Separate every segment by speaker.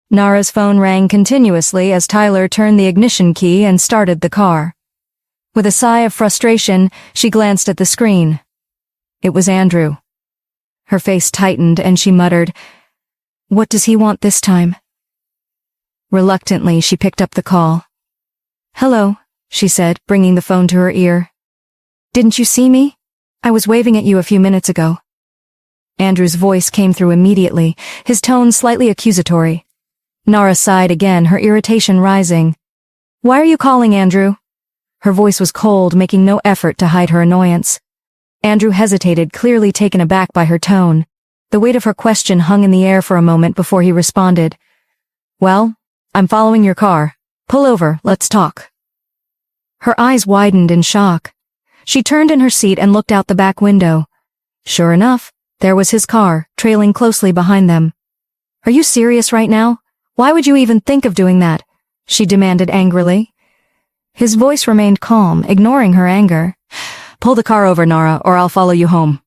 Speaker 1: Nara's phone rang continuously as Tyler turned the ignition key and started the car. With a sigh of frustration, she glanced at the screen. It was Andrew. Her face tightened and she muttered, "What does he want this time?" Reluctantly, she picked up the call. "Hello," she said, bringing the phone to her ear. "Didn't you see me? I was waving at you a few minutes ago." Andrew's voice came through immediately, his tone slightly accusatory. Nara sighed again, her irritation rising. "Why are you calling, Andrew?" Her voice was cold, making no effort to hide her annoyance. Andrew hesitated, clearly taken aback by her tone. The weight of her question hung in the air for a moment before he responded. "Well, I'm following your car. Pull over, let's talk." Her eyes widened in shock. She turned in her seat and looked out the back window. Sure enough, there was his car, trailing closely behind them. "Are you serious right now? Why would you even think of doing that?" she demanded angrily. His voice remained calm, ignoring her anger. "Pull the car over, Nara, or I'll follow you home."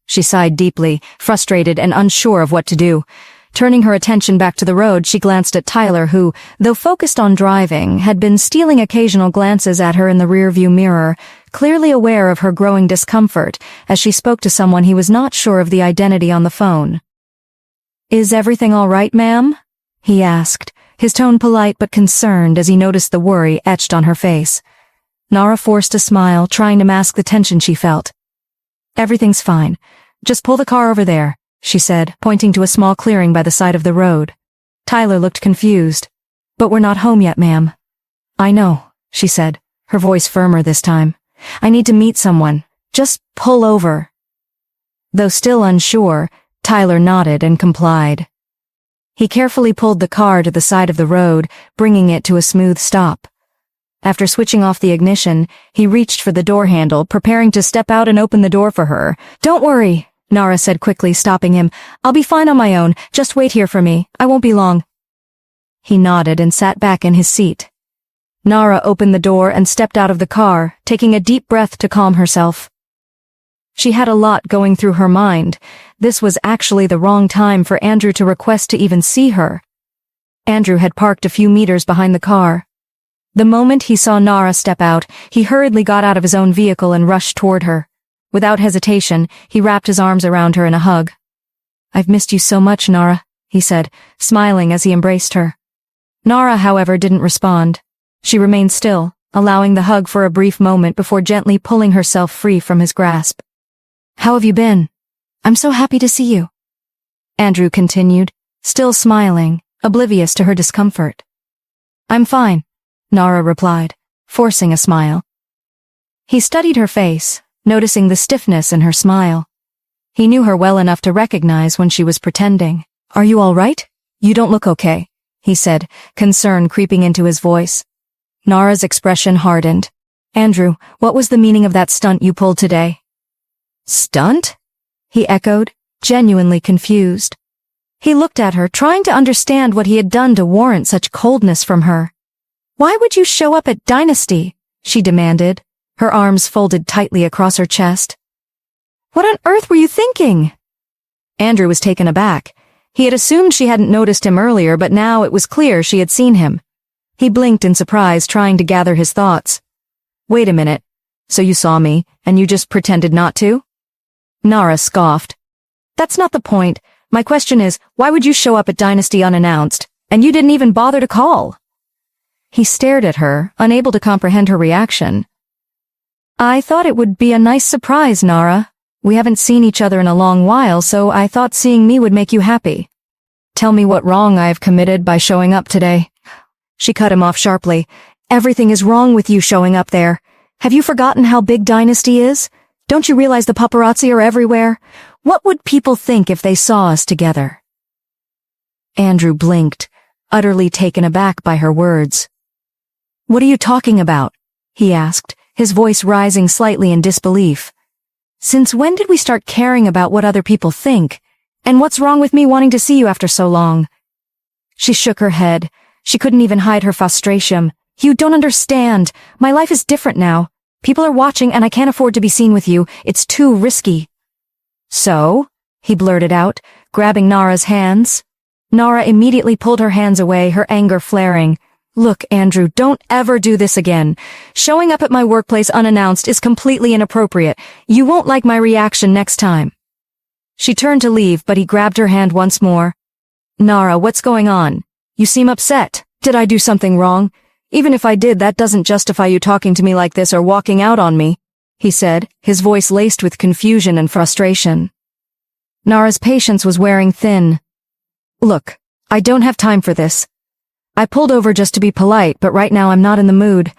Speaker 1: She sighed deeply, frustrated and unsure of what to do. Turning her attention back to the road, she glanced at Tyler who, though focused on driving, had been stealing occasional glances at her in the rearview mirror, clearly aware of her growing discomfort as she spoke to someone he was not sure of the identity on the phone. "Is everything all right, ma'am?" he asked, his tone polite but concerned as he noticed the worry etched on her face. Nara forced a smile, trying to mask the tension she felt. "Everything's fine. Just pull the car over there," she said, pointing to a small clearing by the side of the road. Tyler looked confused. "But we're not home yet, ma'am." "I know," she said, her voice firmer this time. "I need to meet someone. Just pull over." Though still unsure, Tyler nodded and complied. He carefully pulled the car to the side of the road, bringing it to a smooth stop. After switching off the ignition, he reached for the door handle, preparing to step out and open the door for her. "Don't worry," Nara said quickly, stopping him. "I'll be fine on my own. Just wait here for me. I won't be long." He nodded and sat back in his seat. Nara opened the door and stepped out of the car, taking a deep breath to calm herself. She had a lot going through her mind. This was actually the wrong time for Andrew to request to even see her. Andrew had parked a few meters behind the car. The moment he saw Nara step out, he hurriedly got out of his own vehicle and rushed toward her. Without hesitation, he wrapped his arms around her in a hug. "I've missed you so much, Nara," he said, smiling as he embraced her. Nara, however, didn't respond. She remained still, allowing the hug for a brief moment before gently pulling herself free from his grasp. "How have you been? I'm so happy to see you," Andrew continued, still smiling, oblivious to her discomfort. "I'm fine," Nara replied, forcing a smile. He studied her face, noticing the stiffness in her smile. He knew her well enough to recognize when she was pretending. "Are you all right? You don't look okay," he said, concern creeping into his voice. Nara's expression hardened. "Andrew, what was the meaning of that stunt you pulled today?" "Stunt?" he echoed, genuinely confused. He looked at her, trying to understand what he had done to warrant such coldness from her. "Why would you show up at Dynasty?" she demanded, her arms folded tightly across her chest. "What on earth were you thinking?" Andrew was taken aback. He had assumed she hadn't noticed him earlier, but now it was clear she had seen him. He blinked in surprise, trying to gather his thoughts. "Wait a minute. So you saw me, and you just pretended not to?" Nara scoffed. "That's not the point. My question is, why would you show up at Dynasty unannounced, and you didn't even bother to call?" He stared at her, unable to comprehend her reaction. "I thought it would be a nice surprise, Nara. We haven't seen each other in a long while, so I thought seeing me would make you happy. Tell me what wrong I have committed by showing up today." She cut him off sharply. "Everything is wrong with you showing up there. Have you forgotten how big Dynasty is? Don't you realize the paparazzi are everywhere? What would people think if they saw us together?" Andrew blinked, utterly taken aback by her words. "What are you talking about?" he asked, his voice rising slightly in disbelief. "Since when did we start caring about what other people think? And what's wrong with me wanting to see you after so long?" She shook her head. She couldn't even hide her frustration. "You don't understand. My life is different now. People are watching and I can't afford to be seen with you. It's too risky." "So?" he blurted out, grabbing Nara's hands. Nara immediately pulled her hands away, her anger flaring. Look, Andrew, don't ever do this again. Showing up at my workplace unannounced is completely inappropriate. You won't like my reaction next time. She turned to leave, but he grabbed her hand once more. Nara, what's going on? You seem upset. Did I do something wrong? Even if I did, that doesn't justify you talking to me like this or walking out on me, he said, his voice laced with confusion and frustration. Nara's patience was wearing thin. Look, I don't have time for this. I pulled over just to be polite, but right now I'm not in the mood.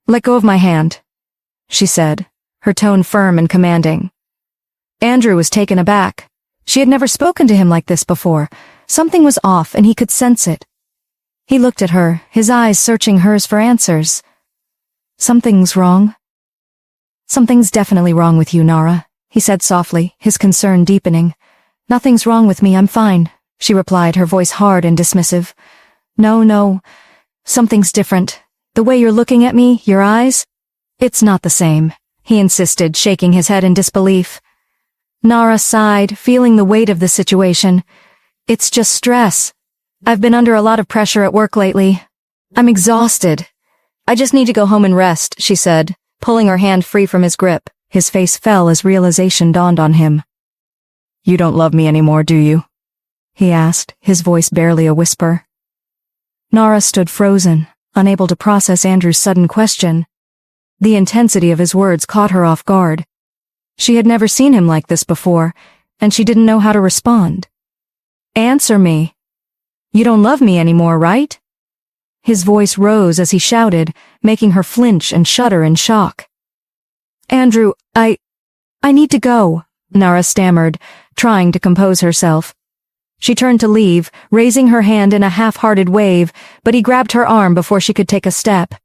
Speaker 1: Let go of my hand, she said, her tone firm and commanding. Andrew was taken aback. She had never spoken to him like this before. Something was off, and he could sense it. He looked at her, his eyes searching hers for answers. Something's wrong. Something's definitely wrong with you, Nara, he said softly, his concern deepening. Nothing's wrong with me, I'm fine, she replied, her voice hard and dismissive. No, something's different. The way you're looking at me, your eyes? It's not the same, he insisted, shaking his head in disbelief. Nara sighed, feeling the weight of the situation. It's just stress. I've been under a lot of pressure at work lately. I'm exhausted. I just need to go home and rest, she said, pulling her hand free from his grip. His face fell as realization dawned on him. You don't love me anymore, do you? He asked, his voice barely a whisper. Nara stood frozen, unable to process Andrew's sudden question. The intensity of his words caught her off guard. She had never seen him like this before, and she didn't know how to respond. Answer me. You don't love me anymore, right? His voice rose as he shouted, making her flinch and shudder in shock. Andrew, I need to go, Nara stammered, trying to compose herself. She turned to leave, raising her hand in a half-hearted wave, but he grabbed her arm before she could take a step.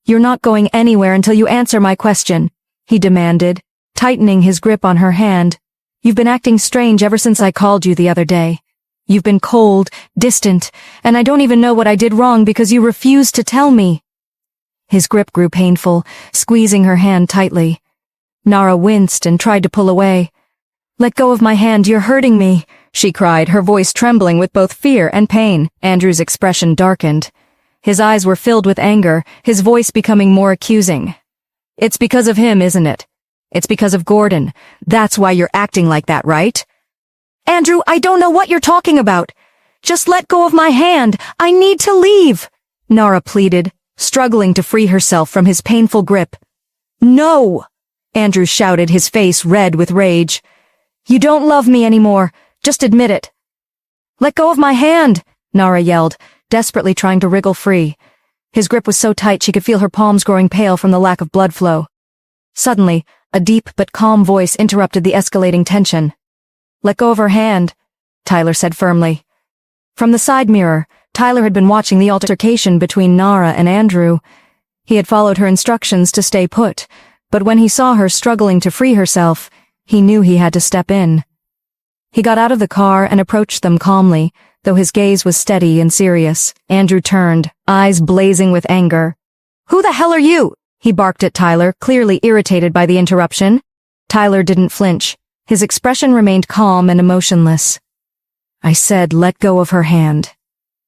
Speaker 1: You're not going anywhere until you answer my question, he demanded, tightening his grip on her hand. You've been acting strange ever since I called you the other day. You've been cold, distant, and I don't even know what I did wrong because you refused to tell me. His grip grew painful, squeezing her hand tightly. Nara winced and tried to pull away. Let go of my hand, you're hurting me, she cried, her voice trembling with both fear and pain. Andrew's expression darkened. His eyes were filled with anger, his voice becoming more accusing. It's because of him, isn't it? It's because of Gordon. That's why you're acting like that, right? Andrew, I don't know what you're talking about. Just let go of my hand. I need to leave, Nara pleaded, struggling to free herself from his painful grip. No, Andrew shouted, his face red with rage. You don't love me anymore. Just admit it. Let go of my hand, Nara yelled, desperately trying to wriggle free. His grip was so tight she could feel her palms growing pale from the lack of blood flow. Suddenly, a deep but calm voice interrupted the escalating tension. Let go of her hand, Tyler said firmly. From the side mirror, Tyler had been watching the altercation between Nara and Andrew. He had followed her instructions to stay put, but when he saw her struggling to free herself, he knew he had to step in. He got out of the car and approached them calmly, though his gaze was steady and serious. Andrew turned, eyes blazing with anger. Who the hell are you? He barked at Tyler, clearly irritated by the interruption. Tyler didn't flinch. His expression remained calm and emotionless. I said let go of her hand,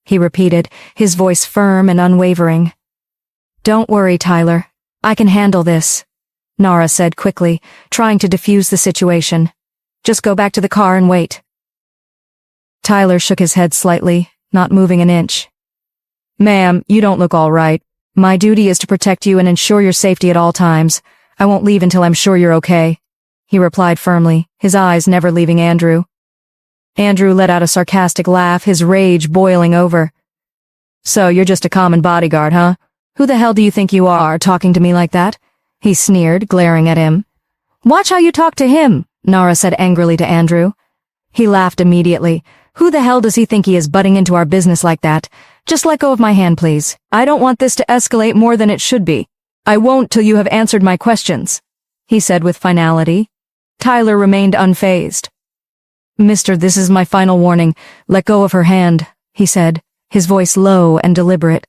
Speaker 1: he repeated, his voice firm and unwavering. Don't worry, Tyler. I can handle this, Nara said quickly, trying to defuse the situation. Just go back to the car and wait. Tyler shook his head slightly, not moving an inch. Ma'am, you don't look all right. My duty is to protect you and ensure your safety at all times. I won't leave until I'm sure you're okay, he replied firmly, his eyes never leaving Andrew. Andrew let out a sarcastic laugh, his rage boiling over. So you're just a common bodyguard, huh? Who the hell do you think you are, talking to me like that? He sneered, glaring at him. Watch how you talk to him, Nara said angrily to Andrew. He laughed immediately. Who the hell does he think he is, butting into our business like that? Just let go of my hand, please. I don't want this to escalate more than it should be. I won't till you have answered my questions, he said with finality. Tyler remained unfazed. Mister, this is my final warning. Let go of her hand, he said, his voice low and deliberate.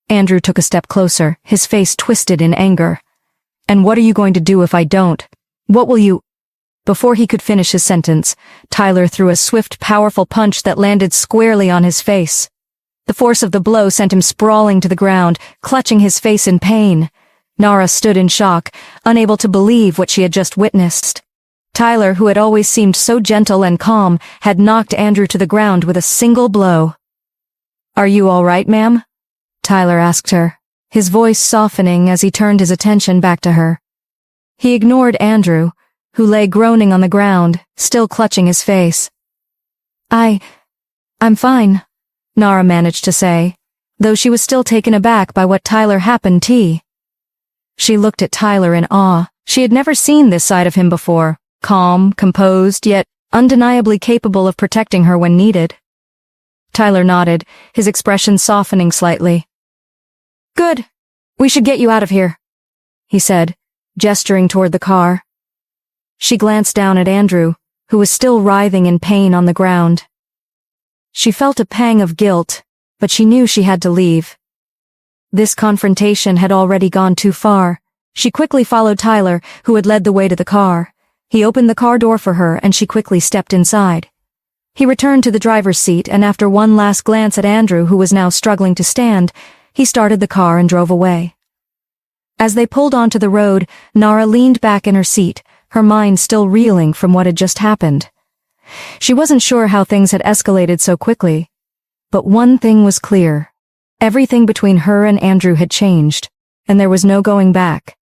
Speaker 1: Andrew took a step closer, his face twisted in anger. And what are you going to do if I don't? What will you... Before he could finish his sentence, Tyler threw a swift, powerful punch that landed squarely on his face. The force of the blow sent him sprawling to the ground, clutching his face in pain. Nara stood in shock, unable to believe what she had just witnessed. Tyler, who had always seemed so gentle and calm, had knocked Andrew to the ground with a single blow. "Are you all right, ma'am?" Tyler asked her, his voice softening as he turned his attention back to her. He ignored Andrew, who lay groaning on the ground, still clutching his face. I'm fine," Nara managed to say, though she was still taken aback by what Tyler happened to. She looked at Tyler in awe. She had never seen this side of him before, calm, composed, yet undeniably capable of protecting her when needed. Tyler nodded, his expression softening slightly. "Good. We should get you out of here," he said, gesturing toward the car. She glanced down at Andrew, who was still writhing in pain on the ground. She felt a pang of guilt, but she knew she had to leave. This confrontation had already gone too far. She quickly followed Tyler, who had led the way to the car. He opened the car door for her, and she quickly stepped inside. He returned to the driver's seat, and after one last glance at Andrew, who was now struggling to stand, he started the car and drove away. As they pulled onto the road, Nara leaned back in her seat, her mind still reeling from what had just happened. She wasn't sure how things had escalated so quickly, but one thing was clear. Everything between her and Andrew had changed, and there was no going back.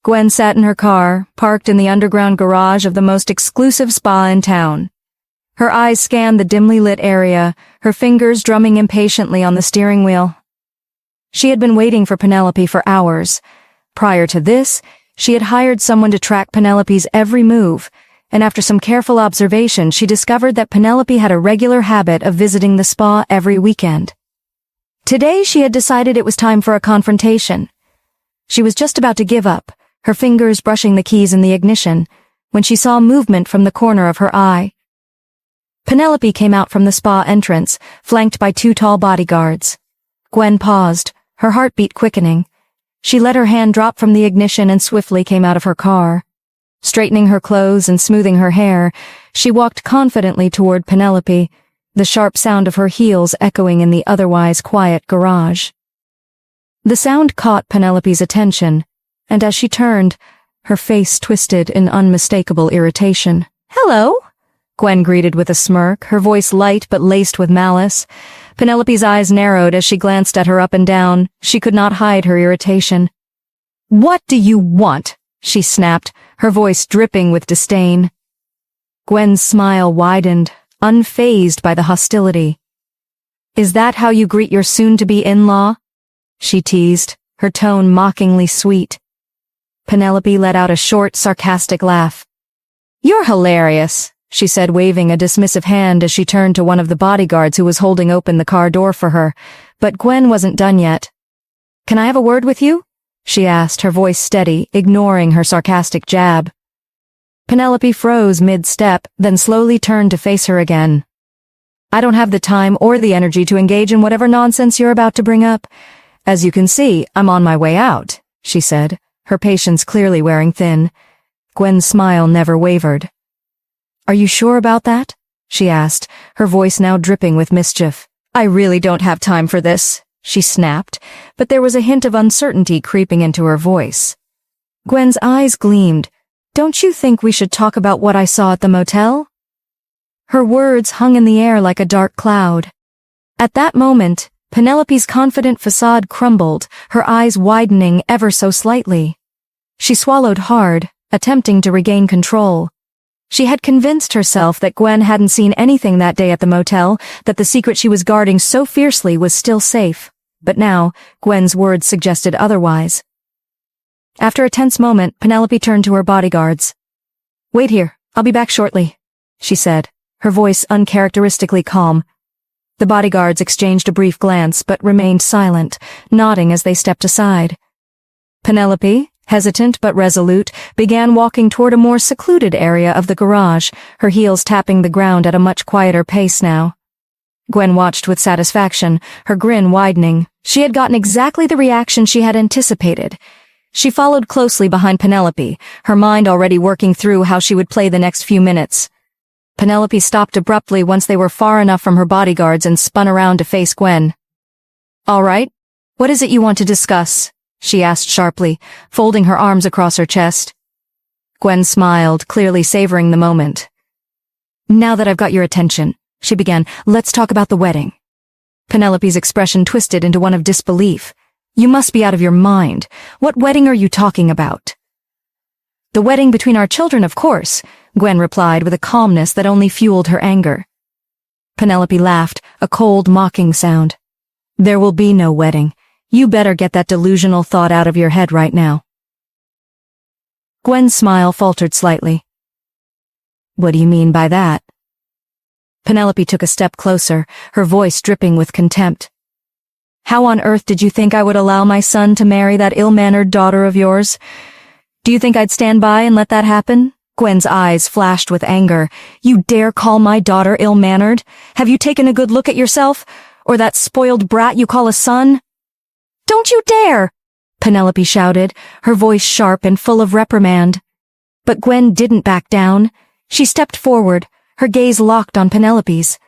Speaker 1: Gwen sat in her car, parked in the underground garage of the most exclusive spa in town. Her eyes scanned the dimly lit area, her fingers drumming impatiently on the steering wheel. She had been waiting for Penelope for hours. Prior to this, she had hired someone to track Penelope's every move, and after some careful observation, she discovered that Penelope had a regular habit of visiting the spa every weekend. Today, she had decided it was time for a confrontation. She was just about to give up, her fingers brushing the keys in the ignition, when she saw movement from the corner of her eye. Penelope came out from the spa entrance, flanked by two tall bodyguards. Gwen paused, her heartbeat quickening. She let her hand drop from the ignition and swiftly came out of her car. Straightening her clothes and smoothing her hair, she walked confidently toward Penelope, the sharp sound of her heels echoing in the otherwise quiet garage. The sound caught Penelope's attention, and as she turned, her face twisted in unmistakable irritation. "Hello," Gwen greeted with a smirk, her voice light but laced with malice. Penelope's eyes narrowed as she glanced at her up and down. She could not hide her irritation. "What do you want?" she snapped, her voice dripping with disdain. Gwen's smile widened, unfazed by the hostility. "Is that how you greet your soon-to-be in-law?" she teased, her tone mockingly sweet. Penelope let out a short, sarcastic laugh. "You're hilarious," she said, waving a dismissive hand as she turned to one of the bodyguards who was holding open the car door for her, but Gwen wasn't done yet. "Can I have a word with you?" she asked, her voice steady, ignoring her sarcastic jab. Penelope froze mid-step, then slowly turned to face her again. "I don't have the time or the energy to engage in whatever nonsense you're about to bring up. As you can see, I'm on my way out," she said, her patience clearly wearing thin. Gwen's smile never wavered. "Are you sure about that?" she asked, her voice now dripping with mischief. "I really don't have time for this," she snapped, but there was a hint of uncertainty creeping into her voice. Gwen's eyes gleamed. "Don't you think we should talk about what I saw at the motel?" Her words hung in the air like a dark cloud. At that moment, Penelope's confident facade crumbled, her eyes widening ever so slightly. She swallowed hard, attempting to regain control. She had convinced herself that Gwen hadn't seen anything that day at the motel, that the secret she was guarding so fiercely was still safe. But now, Gwen's words suggested otherwise. After a tense moment, Penelope turned to her bodyguards. "Wait here, I'll be back shortly," she said, her voice uncharacteristically calm. The bodyguards exchanged a brief glance but remained silent, nodding as they stepped aside. Penelope, hesitant but resolute, began walking toward a more secluded area of the garage, her heels tapping the ground at a much quieter pace now. Gwen watched with satisfaction, her grin widening. She had gotten exactly the reaction she had anticipated. She followed closely behind Penelope, her mind already working through how she would play the next few minutes. Penelope stopped abruptly once they were far enough from her bodyguards and spun around to face Gwen. "All right, what is it you want to discuss?" she asked sharply, folding her arms across her chest. Gwen smiled, clearly savoring the moment. "Now that I've got your attention," she began, "let's talk about the wedding." Penelope's expression twisted into one of disbelief. "You must be out of your mind. What wedding are you talking about?" "The wedding between our children, of course," Gwen replied with a calmness that only fueled her anger. Penelope laughed, a cold, mocking sound. "There will be no wedding. You better get that delusional thought out of your head right now." Gwen's smile faltered slightly. "What do you mean by that?" Penelope took a step closer, her voice dripping with contempt. "How on earth did you think I would allow my son to marry that ill-mannered daughter of yours? Do you think I'd stand by and let that happen?" Gwen's eyes flashed with anger. "You dare call my daughter ill-mannered? Have you taken a good look at yourself? Or that spoiled brat you call a son?" "Don't you dare!" Penelope shouted, her voice sharp and full of reprimand. But Gwen didn't back down. She stepped forward, her gaze locked on Penelope's.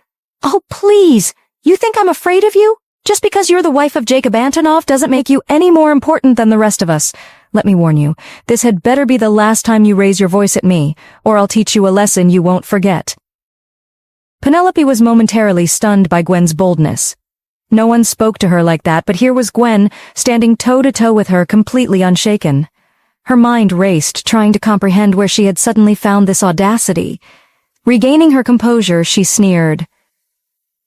Speaker 1: "Oh, please! You think I'm afraid of you? Just because you're the wife of Jacob Antonov doesn't make you any more important than the rest of us. Let me warn you, this had better be the last time you raise your voice at me, or I'll teach you a lesson you won't forget." Penelope was momentarily stunned by Gwen's boldness. No one spoke to her like that, but here was Gwen, standing toe-to-toe with her, completely unshaken. Her mind raced, trying to comprehend where she had suddenly found this audacity. Regaining her composure, she sneered.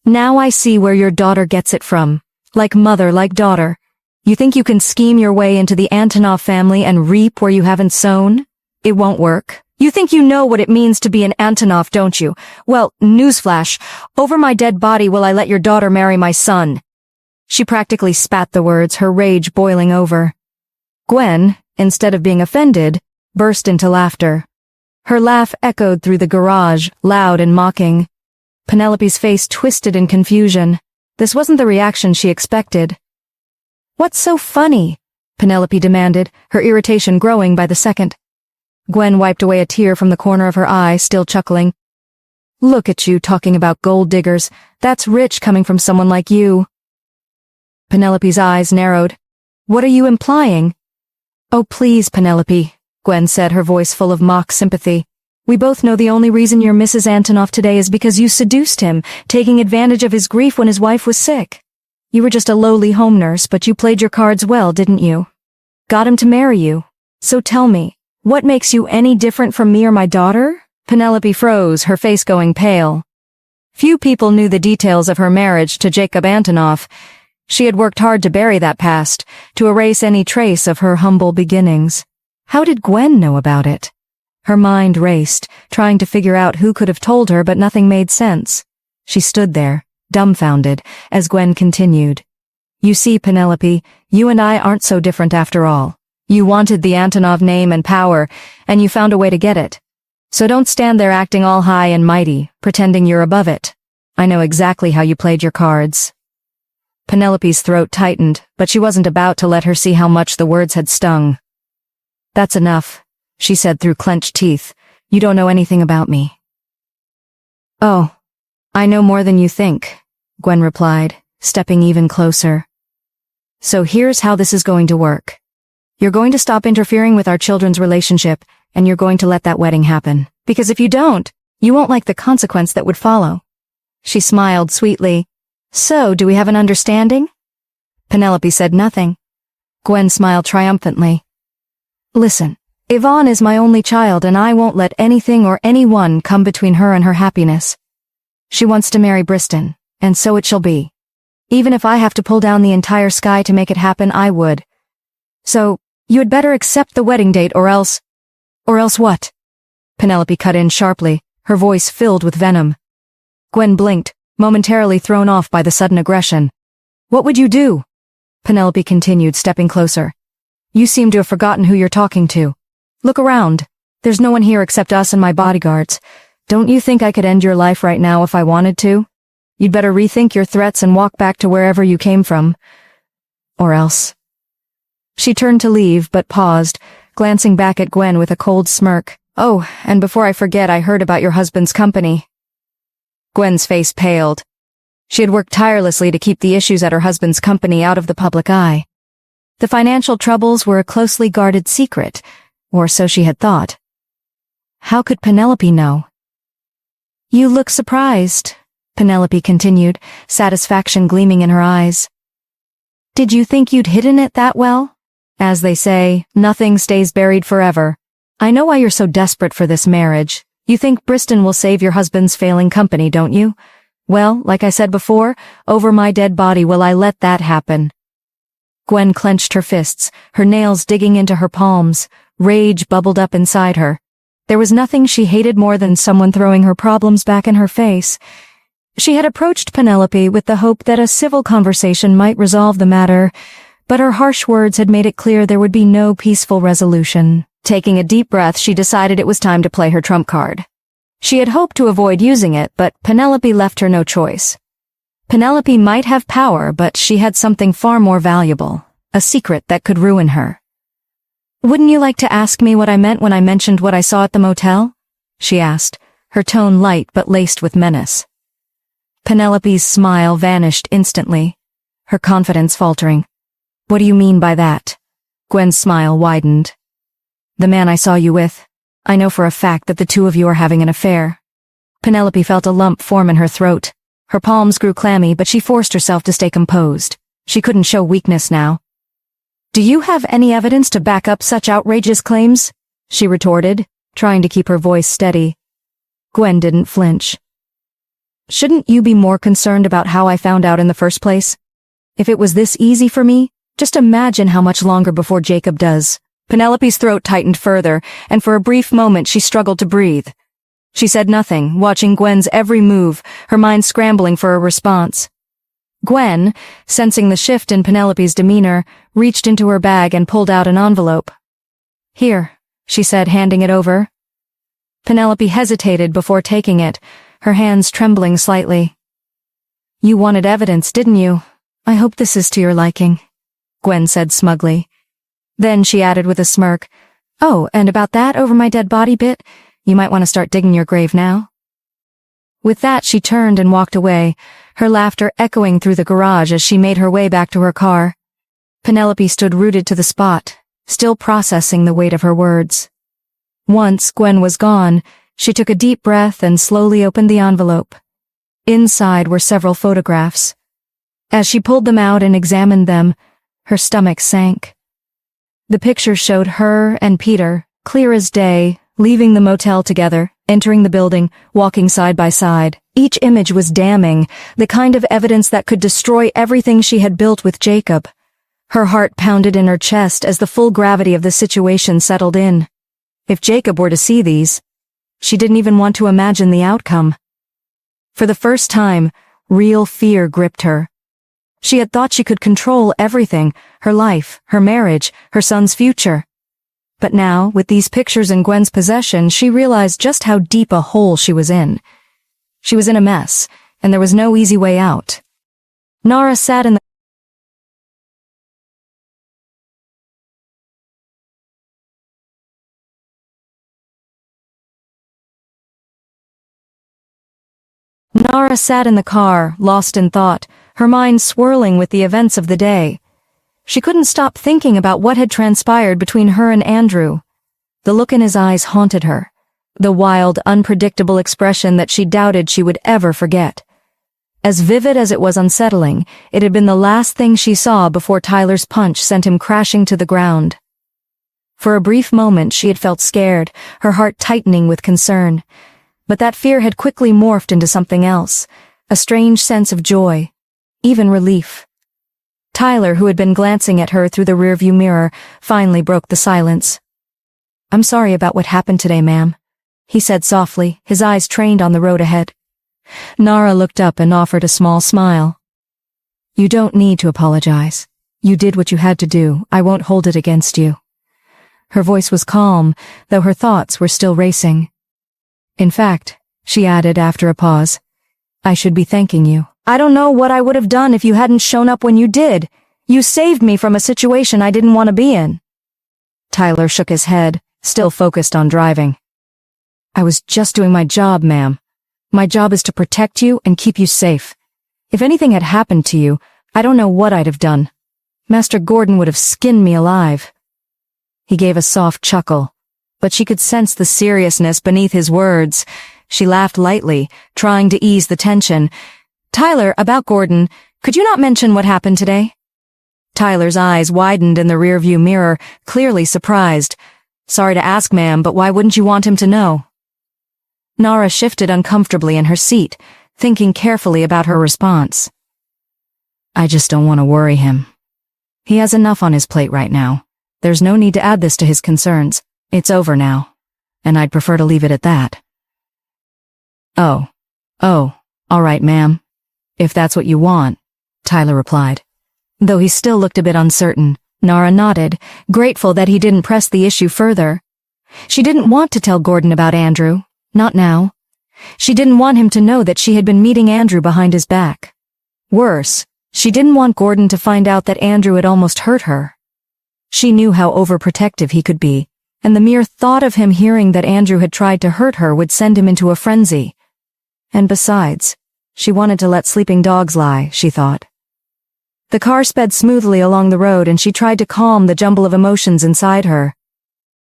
Speaker 1: "Now I see where your daughter gets it from. Like mother, like daughter. You think you can scheme your way into the Antonov family and reap where you haven't sown? It won't work. You think you know what it means to be an Antonov, don't you? Well, newsflash, over my dead body will I let your daughter marry my son." She practically spat the words, her rage boiling over. Gwen, instead of being offended, burst into laughter. Her laugh echoed through the garage, loud and mocking. Penelope's face twisted in confusion. This wasn't the reaction she expected. "What's so funny?" Penelope demanded, her irritation growing by the second. Gwen wiped away a tear from the corner of her eye, still chuckling. "Look at you talking about gold diggers. That's rich coming from someone like you." Penelope's eyes narrowed. "What are you implying?" "Oh, please, Penelope," Gwen said, her voice full of mock sympathy. "We both know the only reason you're Mrs. Antonov today is because you seduced him, taking advantage of his grief when his wife was sick. You were just a lowly home nurse, but you played your cards well, didn't you? Got him to marry you. So tell me, what makes you any different from me or my daughter?" Penelope froze, her face going pale. Few people knew the details of her marriage to Jacob Antonov. She had worked hard to bury that past, to erase any trace of her humble beginnings. How did Gwen know about it? Her mind raced, trying to figure out who could have told her, but nothing made sense. She stood there, dumbfounded, as Gwen continued. "You see, Penelope, you and I aren't so different after all. You wanted the Antonov name and power, and you found a way to get it. So don't stand there acting all high and mighty, pretending you're above it. I know exactly how you played your cards." Penelope's throat tightened, but she wasn't about to let her see how much the words had stung. "That's enough," she said through clenched teeth. "You don't know anything about me." "Oh, I know more than you think," Gwen replied, stepping even closer. "So here's how this is going to work. You're going to stop interfering with our children's relationship, and you're going to let that wedding happen. Because if you don't, you won't like the consequence that would follow." She smiled sweetly. "So, do we have an understanding?" Penelope said nothing. Gwen smiled triumphantly. "Listen, Yvonne is my only child, and I won't let anything or anyone come between her and her happiness. She wants to marry Briston, and so it shall be. Even if I have to pull down the entire sky to make it happen, I would. So, you had better accept the wedding date or else— Or else what?" Penelope cut in sharply, her voice filled with venom. Gwen blinked, momentarily thrown off by the sudden aggression. "What would you do?" Penelope continued, stepping closer. "You seem to have forgotten who you're talking to. Look around. There's no one here except us and my bodyguards. Don't you think I could end your life right now if I wanted to? You'd better rethink your threats and walk back to wherever you came from. Or else." She turned to leave, but paused, glancing back at Gwen with a cold smirk. "Oh, and before I forget, I heard about your husband's company." Gwen's face paled. She had worked tirelessly to keep the issues at her husband's company out of the public eye. The financial troubles were a closely guarded secret, or so she had thought. How could Penelope know? "You look surprised," Penelope continued, satisfaction gleaming in her eyes. "Did you think you'd hidden it that well? As they say, nothing stays buried forever. I know why you're so desperate for this marriage. You think Bristol will save your husband's failing company, don't you? Well, like I said before, over my dead body will I let that happen." Gwen clenched her fists, her nails digging into her palms. Rage bubbled up inside her. There was nothing she hated more than someone throwing her problems back in her face. She had approached Penelope with the hope that a civil conversation might resolve the matter, but her harsh words had made it clear there would be no peaceful resolution. Taking a deep breath, she decided it was time to play her trump card. She had hoped to avoid using it, but Penelope left her no choice. Penelope might have power, but she had something far more valuable, a secret that could ruin her. "Wouldn't you like to ask me what I meant when I mentioned what I saw at the motel?" she asked, her tone light but laced with menace. Penelope's smile vanished instantly, her confidence faltering. "What do you mean by that?" Gwen's smile widened. "The man I saw you with. I know for a fact that the two of you are having an affair." Penelope felt a lump form in her throat. Her palms grew clammy, but she forced herself to stay composed. She couldn't show weakness now. "Do you have any evidence to back up such outrageous claims?" she retorted, trying to keep her voice steady. Gwen didn't flinch. "Shouldn't you be more concerned about how I found out in the first place? If it was this easy for me, just imagine how much longer before Jacob does." Penelope's throat tightened further, and for a brief moment she struggled to breathe. She said nothing, watching Gwen's every move, her mind scrambling for a response. Gwen, sensing the shift in Penelope's demeanor, reached into her bag and pulled out an envelope. "Here," she said, handing it over. Penelope hesitated before taking it, her hands trembling slightly. "You wanted evidence, didn't you? I hope this is to your liking," Gwen said smugly. Then she added with a smirk, "Oh, and about that over my dead body bit, you might want to start digging your grave now." With that, she turned and walked away, her laughter echoing through the garage as she made her way back to her car. Penelope stood rooted to the spot, still processing the weight of her words. Once Gwen was gone, she took a deep breath and slowly opened the envelope. Inside were several photographs. As she pulled them out and examined them, her stomach sank. The pictures showed her and Peter, clear as day, leaving the motel together, entering the building, walking side by side. Each image was damning, the kind of evidence that could destroy everything she had built with Jacob. Her heart pounded in her chest as the full gravity of the situation settled in. If Jacob were to see these, she didn't even want to imagine the outcome. For the first time, real fear gripped her. She had thought she could control everything, her life, her marriage, her son's future. But now, with these pictures in Gwen's possession, she realized just how deep a hole she was in. She was in a mess, and there was no easy way out. Nara sat in the car, lost in thought, her mind swirling with the events of the day. She couldn't stop thinking about what had transpired between her and Andrew. The look in his eyes haunted her, the wild, unpredictable expression that she doubted she would ever forget. As vivid as it was unsettling, it had been the last thing she saw before Tyler's punch sent him crashing to the ground. For a brief moment she had felt scared, her heart tightening with concern. But that fear had quickly morphed into something else, a strange sense of joy, even relief. Tyler, who had been glancing at her through the rearview mirror, finally broke the silence. "I'm sorry about what happened today, ma'am," he said softly, his eyes trained on the road ahead. Nara looked up and offered a small smile. "You don't need to apologize. You did what you had to do. I won't hold it against you." Her voice was calm, though her thoughts were still racing. "In fact," she added after a pause, "I should be thanking you. I don't know what I would have done if you hadn't shown up when you did. You saved me from a situation I didn't want to be in. Tyler shook his head, still focused on driving. I was just doing my job, ma'am. My job is to protect you and keep you safe. If anything had happened to you, I don't know what I'd have done. Master Gordon would have skinned me alive. He gave a soft chuckle, but she could sense the seriousness beneath his words. She laughed lightly, trying to ease the tension. Tyler, about Gordon, could you not mention what happened today? Tyler's eyes widened in the rearview mirror, clearly surprised. Sorry to ask, ma'am, but why wouldn't you want him to know? Nara shifted uncomfortably in her seat, thinking carefully about her response. I just don't want to worry him. He has enough on his plate right now. There's no need to add this to his concerns. It's over now, and I'd prefer to leave it at that. Oh, all right, ma'am. If that's what you want, Tyler replied. Though he still looked a bit uncertain, Nara nodded, grateful that he didn't press the issue further. She didn't want to tell Gordon about Andrew, not now. She didn't want him to know that she had been meeting Andrew behind his back. Worse, she didn't want Gordon to find out that Andrew had almost hurt her. She knew how overprotective he could be, and the mere thought of him hearing that Andrew had tried to hurt her would send him into a frenzy. And besides, she wanted to let sleeping dogs lie, she thought. The car sped smoothly along the road and she tried to calm the jumble of emotions inside her.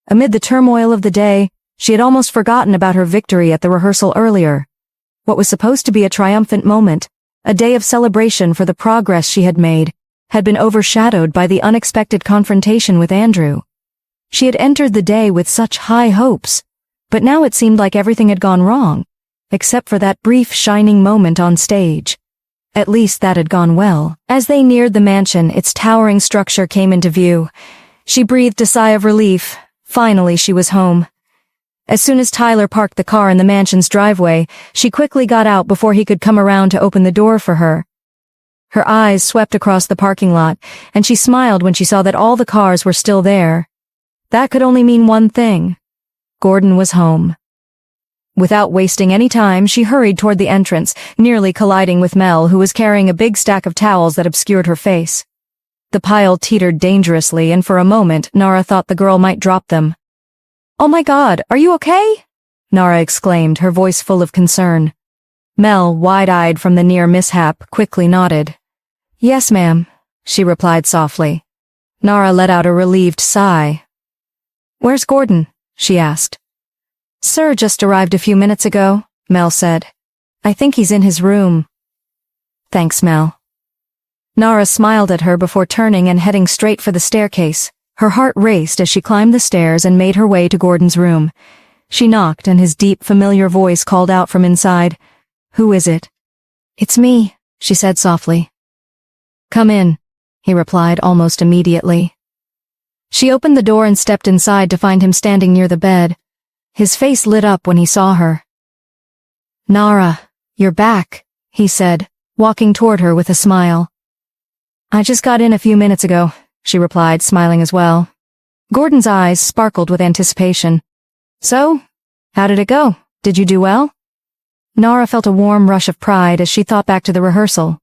Speaker 1: Amid the turmoil of the day, she had almost forgotten about her victory at the rehearsal earlier. What was supposed to be a triumphant moment, a day of celebration for the progress she had made, had been overshadowed by the unexpected confrontation with Andrew. She had entered the day with such high hopes, but now it seemed like everything had gone wrong, except for that brief shining moment on stage. At least that had gone well. As they neared the mansion, its towering structure came into view. She breathed a sigh of relief. Finally, she was home. As soon as Tyler parked the car in the mansion's driveway, she quickly got out before he could come around to open the door for her. Her eyes swept across the parking lot, and she smiled when she saw that all the cars were still there. That could only mean one thing. Gordon was home. Without wasting any time, she hurried toward the entrance, nearly colliding with Mel, who was carrying a big stack of towels that obscured her face. The pile teetered dangerously, and for a moment, Nara thought the girl might drop them. Oh my God, are you okay? Nara exclaimed, her voice full of concern. Mel, wide-eyed from the near mishap, quickly nodded. Yes, ma'am, she replied softly. Nara let out a relieved sigh. Where's Gordon? She asked. Sir just arrived a few minutes ago, Mel said. I think he's in his room. Thanks, Mel. Nara smiled at her before turning and heading straight for the staircase. Her heart raced as she climbed the stairs and made her way to Gordon's room. She knocked and his deep, familiar voice called out from inside. Who is it? It's me, she said softly. Come in, he replied almost immediately. She opened the door and stepped inside to find him standing near the bed. His face lit up when he saw her. Nara, you're back, he said, walking toward her with a smile. I just got in a few minutes ago, she replied, smiling as well. Gordon's eyes sparkled with anticipation. So, how did it go? Did you do well? Nara felt a warm rush of pride as she thought back to the rehearsal.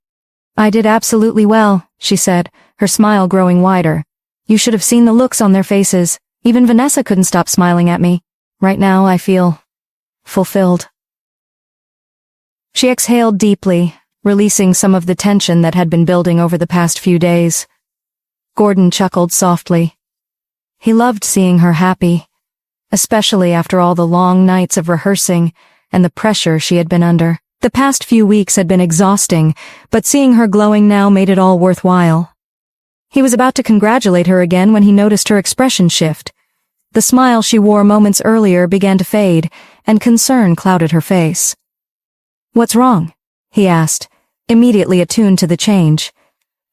Speaker 1: I did absolutely well, she said, her smile growing wider. You should have seen the looks on their faces. Even Vanessa couldn't stop smiling at me. Right now, I feel fulfilled. She exhaled deeply, releasing some of the tension that had been building over the past few days. Gordon chuckled softly. He loved seeing her happy, especially after all the long nights of rehearsing and the pressure she had been under. The past few weeks had been exhausting, but seeing her glowing now made it all worthwhile. He was about to congratulate her again when he noticed her expression shift. The smile she wore moments earlier began to fade, and concern clouded her face. What's wrong? He asked, immediately attuned to the change.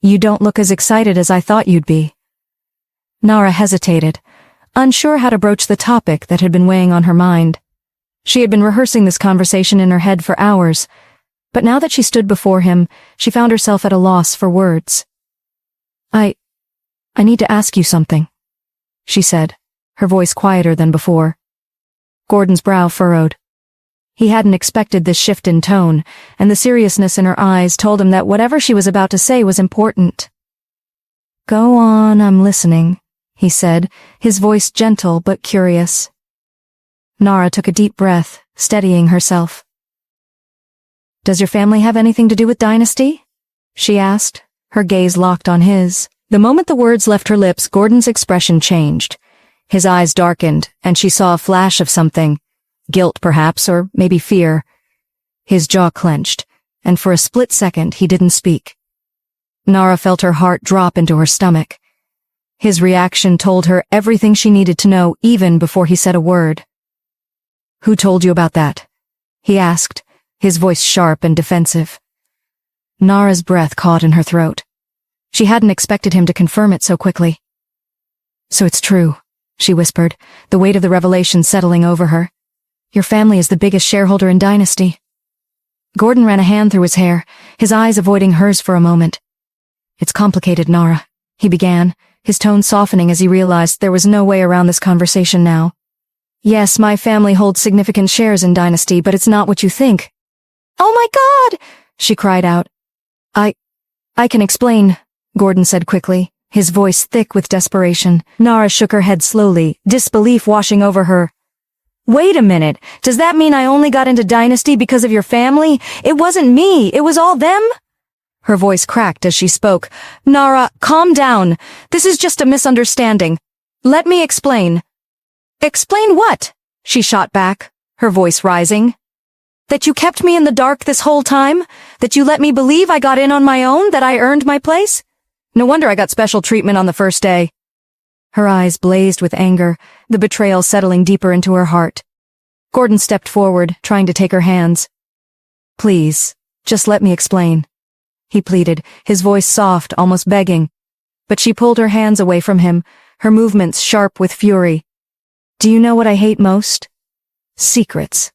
Speaker 1: You don't look as excited as I thought you'd be. Nara hesitated, unsure how to broach the topic that had been weighing on her mind. She had been rehearsing this conversation in her head for hours, but now that she stood before him, she found herself at a loss for words. I need to ask you something, she said, her voice quieter than before. Gordon's brow furrowed. He hadn't expected this shift in tone, and the seriousness in her eyes told him that whatever she was about to say was important. Go on, I'm listening, he said, his voice gentle but curious. Nara took a deep breath, steadying herself. Does your family have anything to do with Dynasty? She asked, her gaze locked on his. The moment the words left her lips, Gordon's expression changed. His eyes darkened, and she saw a flash of something. Guilt, perhaps, or maybe fear. His jaw clenched, and for a split second he didn't speak. Nara felt her heart drop into her stomach. His reaction told her everything she needed to know even before he said a word. Who told you about that? He asked, his voice sharp and defensive. Nara's breath caught in her throat. She hadn't expected him to confirm it so quickly. So it's true, she whispered, the weight of the revelation settling over her. Your family is the biggest shareholder in Dynasty. Gordon ran a hand through his hair, his eyes avoiding hers for a moment. It's complicated, Nara, he began, his tone softening as he realized there was no way around this conversation now. Yes, my family holds significant shares in Dynasty, but it's not what you think. Oh my God! She cried out. I can explain, Gordon said quickly, his voice thick with desperation. Nara shook her head slowly, disbelief washing over her. Wait a minute, does that mean I only got into Dynasty because of your family? It wasn't me, it was all them? Her voice cracked as she spoke. Nara, calm down. This is just a misunderstanding. Let me explain. Explain what? She shot back, her voice rising. That you kept me in the dark this whole time? That you let me believe I got in on my own, that I earned my place? No wonder I got special treatment on the first day. Her eyes blazed with anger, the betrayal settling deeper into her heart. Gordon stepped forward, trying to take her hands. Please, just let me explain. He pleaded, his voice soft, almost begging. But she pulled her hands away from him, her movements sharp with fury. Do you know what I hate most? Secrets.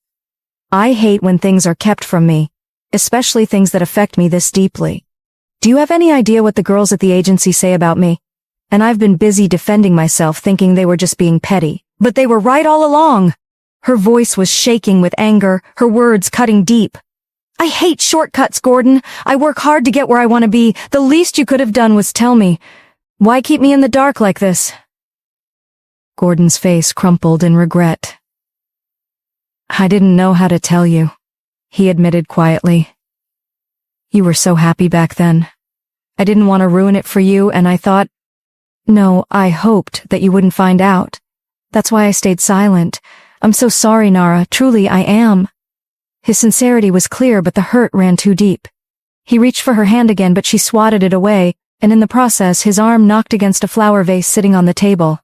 Speaker 1: I hate when things are kept from me, especially things that affect me this deeply. Do you have any idea what the girls at the agency say about me? And I've been busy defending myself, thinking they were just being petty. But they were right all along. Her voice was shaking with anger, her words cutting deep. I hate shortcuts, Gordon. I work hard to get where I want to be. The least you could have done was tell me. Why keep me in the dark like this? Gordon's face crumpled in regret. I didn't know how to tell you, he admitted quietly. You were so happy back then. I didn't want to ruin it for you, and I thought, no, I hoped that you wouldn't find out. That's why I stayed silent. I'm so sorry, Nara. Truly, I am. His sincerity was clear, but the hurt ran too deep. He reached for her hand again, but she swatted it away, and in the process, his arm knocked against a flower vase sitting on the table.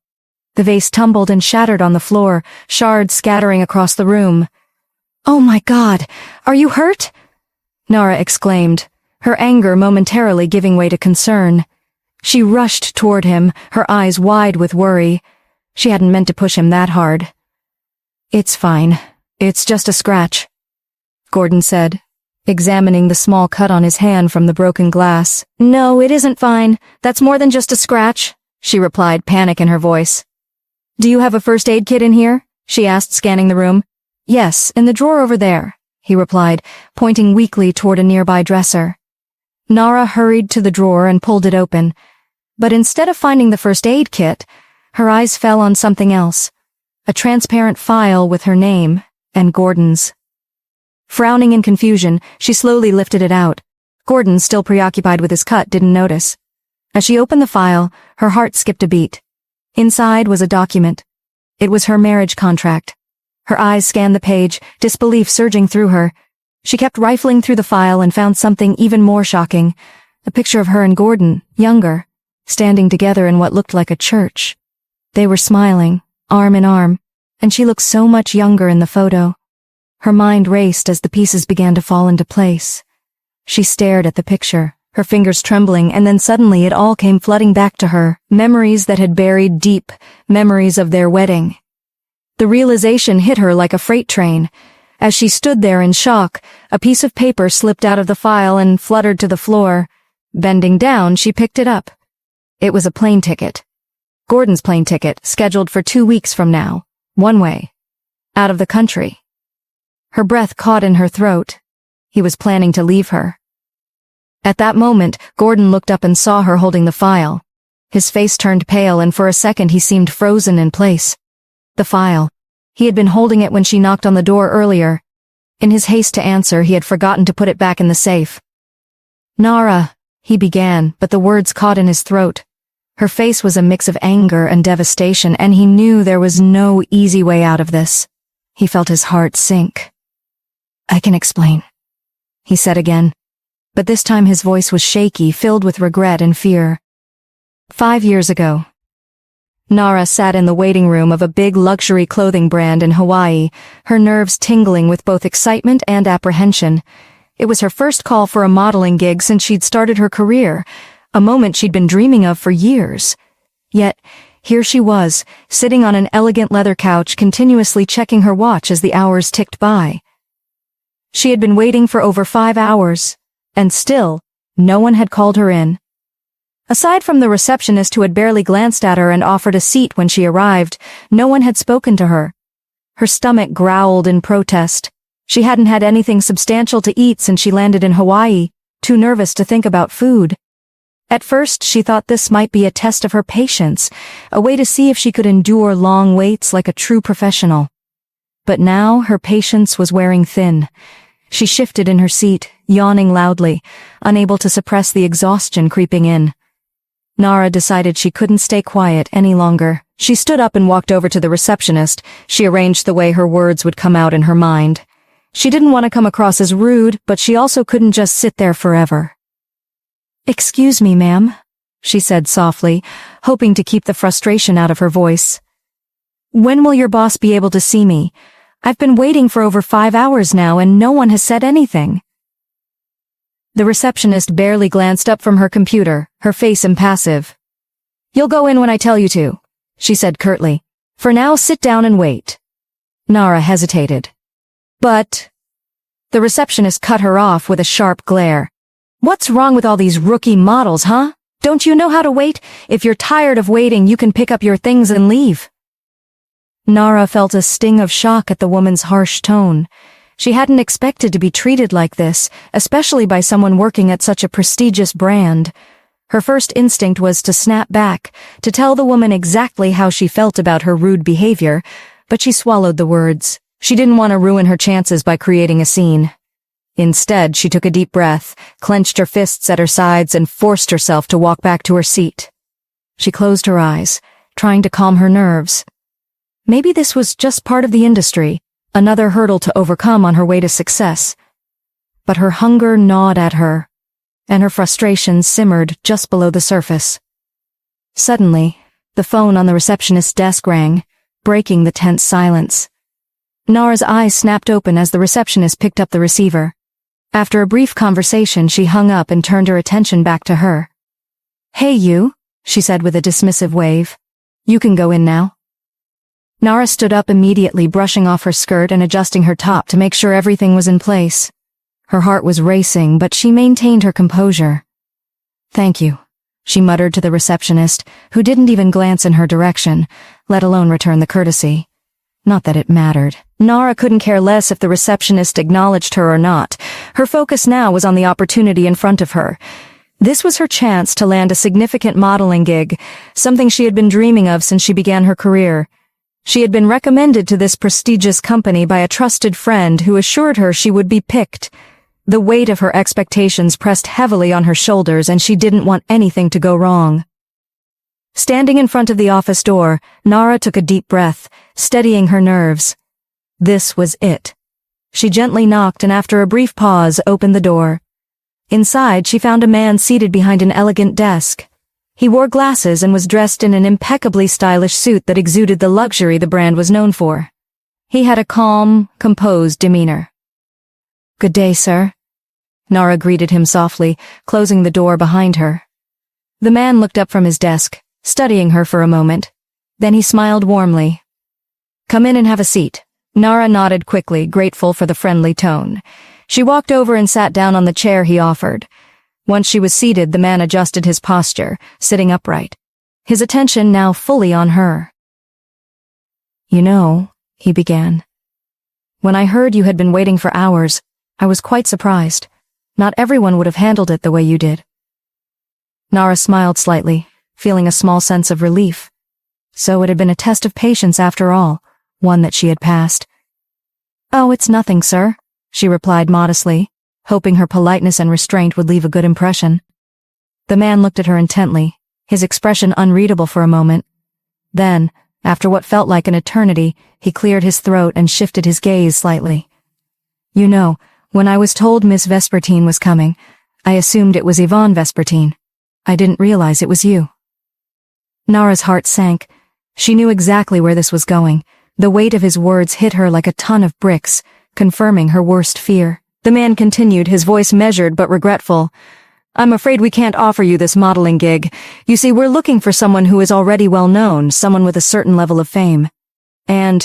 Speaker 1: The vase tumbled and shattered on the floor, shards scattering across the room. Oh my God, are you hurt? Nara exclaimed, her anger momentarily giving way to concern. She rushed toward him, her eyes wide with worry. She hadn't meant to push him that hard. It's fine. It's just a scratch, Gordon said, examining the small cut on his hand from the broken glass. No, it isn't fine. That's more than just a scratch, she replied, panic in her voice. Do you have a first aid kit in here? She asked, scanning the room. Yes, in the drawer over there, he replied, pointing weakly toward a nearby dresser. Nara hurried to the drawer and pulled it open. But instead of finding the first aid kit, her eyes fell on something else. A transparent file with her name and Gordon's. Frowning in confusion, she slowly lifted it out. Gordon, still preoccupied with his cut, didn't notice. As she opened the file, her heart skipped a beat. Inside was a document. It was her marriage contract. Her eyes scanned the page, disbelief surging through her. She kept rifling through the file and found something even more shocking. A picture of her and Gordon, younger, standing together in what looked like a church. They were smiling, arm in arm, and she looked so much younger in the photo. Her mind raced as the pieces began to fall into place. She stared at the picture, her fingers trembling, and then suddenly it all came flooding back to her, memories that had buried deep, memories of their wedding. The realization hit her like a freight train. As she stood there in shock, a piece of paper slipped out of the file and fluttered to the floor. Bending down, she picked it up. It was a plane ticket. Gordon's plane ticket, scheduled for 2 weeks from now. One way. Out of the country. Her breath caught in her throat. He was planning to leave her. At that moment, Gordon looked up and saw her holding the file. His face turned pale and for a second he seemed frozen in place. The file. He had been holding it when she knocked on the door earlier. In his haste to answer, he had forgotten to put it back in the safe. "Nara," he began, but the words caught in his throat. Her face was a mix of anger and devastation, and he knew there was no easy way out of this. He felt his heart sink. "I can explain," he said again. But this time his voice was shaky, filled with regret and fear. 5 years ago. Nara sat in the waiting room of a big luxury clothing brand in Hawaii, her nerves tingling with both excitement and apprehension. It was her first call for a modeling gig since she'd started her career, a moment she'd been dreaming of for years. Yet, here she was, sitting on an elegant leather couch, continuously checking her watch as the hours ticked by. She had been waiting for over 5 hours, and still, no one had called her in. Aside from the receptionist who had barely glanced at her and offered a seat when she arrived, no one had spoken to her. Her stomach growled in protest. She hadn't had anything substantial to eat since she landed in Hawaii, too nervous to think about food. At first, she thought this might be a test of her patience, a way to see if she could endure long waits like a true professional. But now her patience was wearing thin. She shifted in her seat, yawning loudly, unable to suppress the exhaustion creeping in. Nara decided she couldn't stay quiet any longer. She stood up and walked over to the receptionist. She arranged the way her words would come out in her mind. She didn't want to come across as rude, but she also couldn't just sit there forever. "Excuse me, ma'am," she said softly, hoping to keep the frustration out of her voice. "When will your boss be able to see me? I've been waiting for over 5 hours now and no one has said anything." The receptionist barely glanced up from her computer, her face impassive. "You'll go in when I tell you to," she said curtly. "For now, sit down and wait." Nara hesitated. "But—" The receptionist cut her off with a sharp glare. "What's wrong with all these rookie models, huh? Don't you know how to wait? If you're tired of waiting, you can pick up your things and leave." Nara felt a sting of shock at the woman's harsh tone. She hadn't expected to be treated like this, especially by someone working at such a prestigious brand. Her first instinct was to snap back, to tell the woman exactly how she felt about her rude behavior, but she swallowed the words. She didn't want to ruin her chances by creating a scene. Instead, she took a deep breath, clenched her fists at her sides, and forced herself to walk back to her seat. She closed her eyes, trying to calm her nerves. Maybe this was just part of the industry, another hurdle to overcome on her way to success. But her hunger gnawed at her, and her frustration simmered just below the surface. Suddenly, the phone on the receptionist's desk rang, breaking the tense silence. Nara's eyes snapped open as the receptionist picked up the receiver. After a brief conversation, she hung up and turned her attention back to her. "Hey you," she said with a dismissive wave. "You can go in now." Nara stood up immediately, brushing off her skirt and adjusting her top to make sure everything was in place. Her heart was racing, but she maintained her composure. "Thank you," she muttered to the receptionist, who didn't even glance in her direction, let alone return the courtesy. Not that it mattered. Nara couldn't care less if the receptionist acknowledged her or not. Her focus now was on the opportunity in front of her. This was her chance to land a significant modeling gig, something she had been dreaming of since she began her career. She had been recommended to this prestigious company by a trusted friend who assured her she would be picked. The weight of her expectations pressed heavily on her shoulders, and she didn't want anything to go wrong. Standing in front of the office door, Nara took a deep breath, steadying her nerves. This was it. She gently knocked and after a brief pause opened the door. Inside, she found a man seated behind an elegant desk. He wore glasses and was dressed in an impeccably stylish suit that exuded the luxury the brand was known for. He had a calm, composed demeanor. "Good day, sir," Nara greeted him softly, closing the door behind her. The man looked up from his desk, studying her for a moment. Then he smiled warmly. "Come in and have a seat." Nara nodded quickly, grateful for the friendly tone. She walked over and sat down on the chair he offered. Once she was seated, the man adjusted his posture, sitting upright, his attention now fully on her. "You know," he began, "when I heard you had been waiting for hours, I was quite surprised. Not everyone would have handled it the way you did." Nara smiled slightly, feeling a small sense of relief. So it had been a test of patience after all, one that she had passed. "Oh, it's nothing, sir," she replied modestly, hoping her politeness and restraint would leave a good impression. The man looked at her intently, his expression unreadable for a moment. Then, after what felt like an eternity, he cleared his throat and shifted his gaze slightly. "You know, when I was told Miss Vespertine was coming, I assumed it was Yvonne Vespertine. I didn't realize it was you." Nara's heart sank. She knew exactly where this was going. The weight of his words hit her like a ton of bricks, confirming her worst fear. The man continued, his voice measured but regretful. "I'm afraid we can't offer you this modeling gig. You see, we're looking for someone who is already well known, someone with a certain level of fame. And,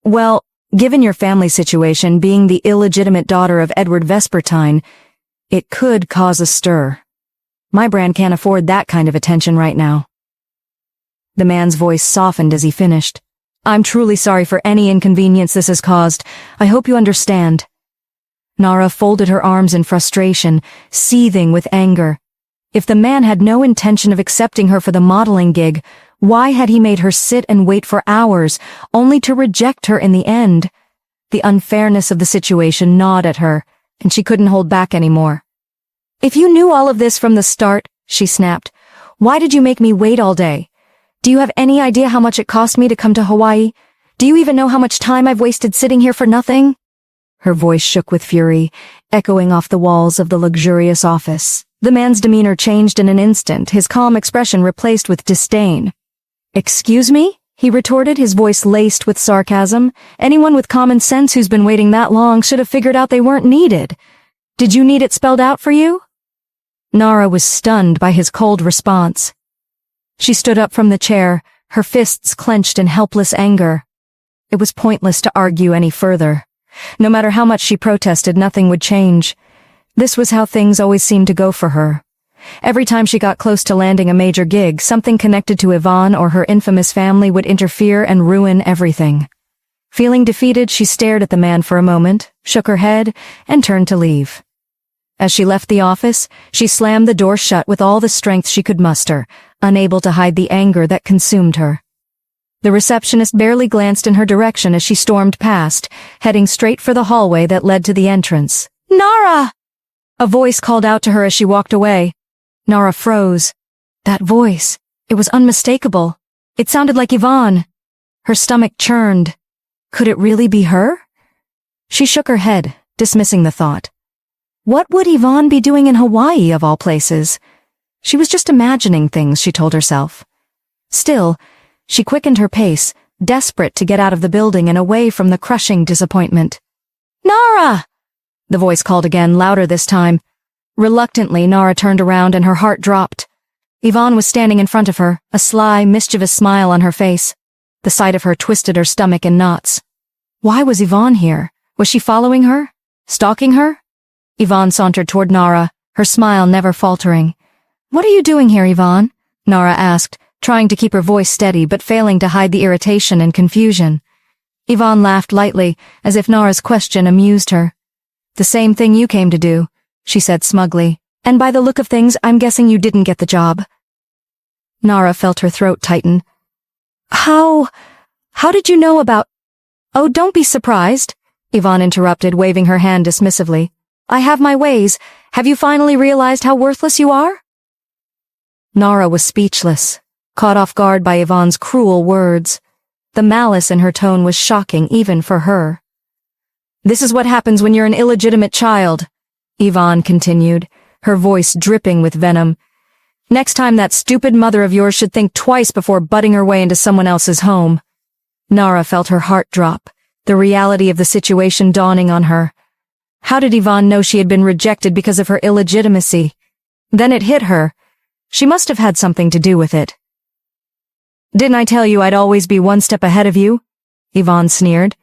Speaker 1: well, given your family situation, being the illegitimate daughter of Edward Vespertine, it could cause a stir. My brand can't afford that kind of attention right now." The man's voice softened as he finished. "I'm truly sorry for any inconvenience this has caused. I hope you understand." Nara folded her arms in frustration, seething with anger. If the man had no intention of accepting her for the modeling gig, why had he made her sit and wait for hours, only to reject her in the end? The unfairness of the situation gnawed at her, and she couldn't hold back anymore. "If you knew all of this from the start," she snapped, "why did you make me wait all day? Do you have any idea how much it cost me to come to Hawaii? Do you even know how much time I've wasted sitting here for nothing?" Her voice shook with fury, echoing off the walls of the luxurious office. The man's demeanor changed in an instant, his calm expression replaced with disdain. "Excuse me?" he retorted, his voice laced with sarcasm. "Anyone with common sense who's been waiting that long should have figured out they weren't needed. Did you need it spelled out for you?" Nara was stunned by his cold response. She stood up from the chair, her fists clenched in helpless anger. It was pointless to argue any further. No matter how much she protested, nothing would change. This was how things always seemed to go for her. Every time she got close to landing a major gig, something connected to Yvonne or her infamous family would interfere and ruin everything. Feeling defeated, she stared at the man for a moment, shook her head, and turned to leave. As she left the office, she slammed the door shut with all the strength she could muster, unable to hide the anger that consumed her. The receptionist barely glanced in her direction as she stormed past, heading straight for the hallway that led to the entrance. "Nara!" A voice called out to her as she walked away. Nara froze. That voice, it was unmistakable. It sounded like Yvonne. Her stomach churned. Could it really be her? She shook her head, dismissing the thought. What would Yvonne be doing in Hawaii, of all places? She was just imagining things, she told herself. Still, she quickened her pace, desperate to get out of the building and away from the crushing disappointment. "Nara!" The voice called again, louder this time. Reluctantly, Nara turned around and her heart dropped. Yvonne was standing in front of her, a sly, mischievous smile on her face. The sight of her twisted her stomach in knots. Why was Yvonne here? Was she following her? Stalking her? Yvonne sauntered toward Nara, her smile never faltering. "What are you doing here, Yvonne?" Nara asked, trying to keep her voice steady but failing to hide the irritation and confusion. Yvonne laughed lightly, as if Nara's question amused her. "The same thing you came to do," she said smugly. "And by the look of things, I'm guessing you didn't get the job." Nara felt her throat tighten. How did you know about—" "Oh, don't be surprised," Yvonne interrupted, waving her hand dismissively. "I have my ways. Have you finally realized how worthless you are?" Nara was speechless, caught off guard by Yvonne's cruel words. The malice in her tone was shocking even for her. "This is what happens when you're an illegitimate child," Yvonne continued, her voice dripping with venom. "Next time that stupid mother of yours should think twice before butting her way into someone else's home." Nara felt her heart drop, the reality of the situation dawning on her. How did Yvonne know she had been rejected because of her illegitimacy? Then it hit her. She must have had something to do with it. "Didn't I tell you I'd always be one step ahead of you?" Yvonne sneered.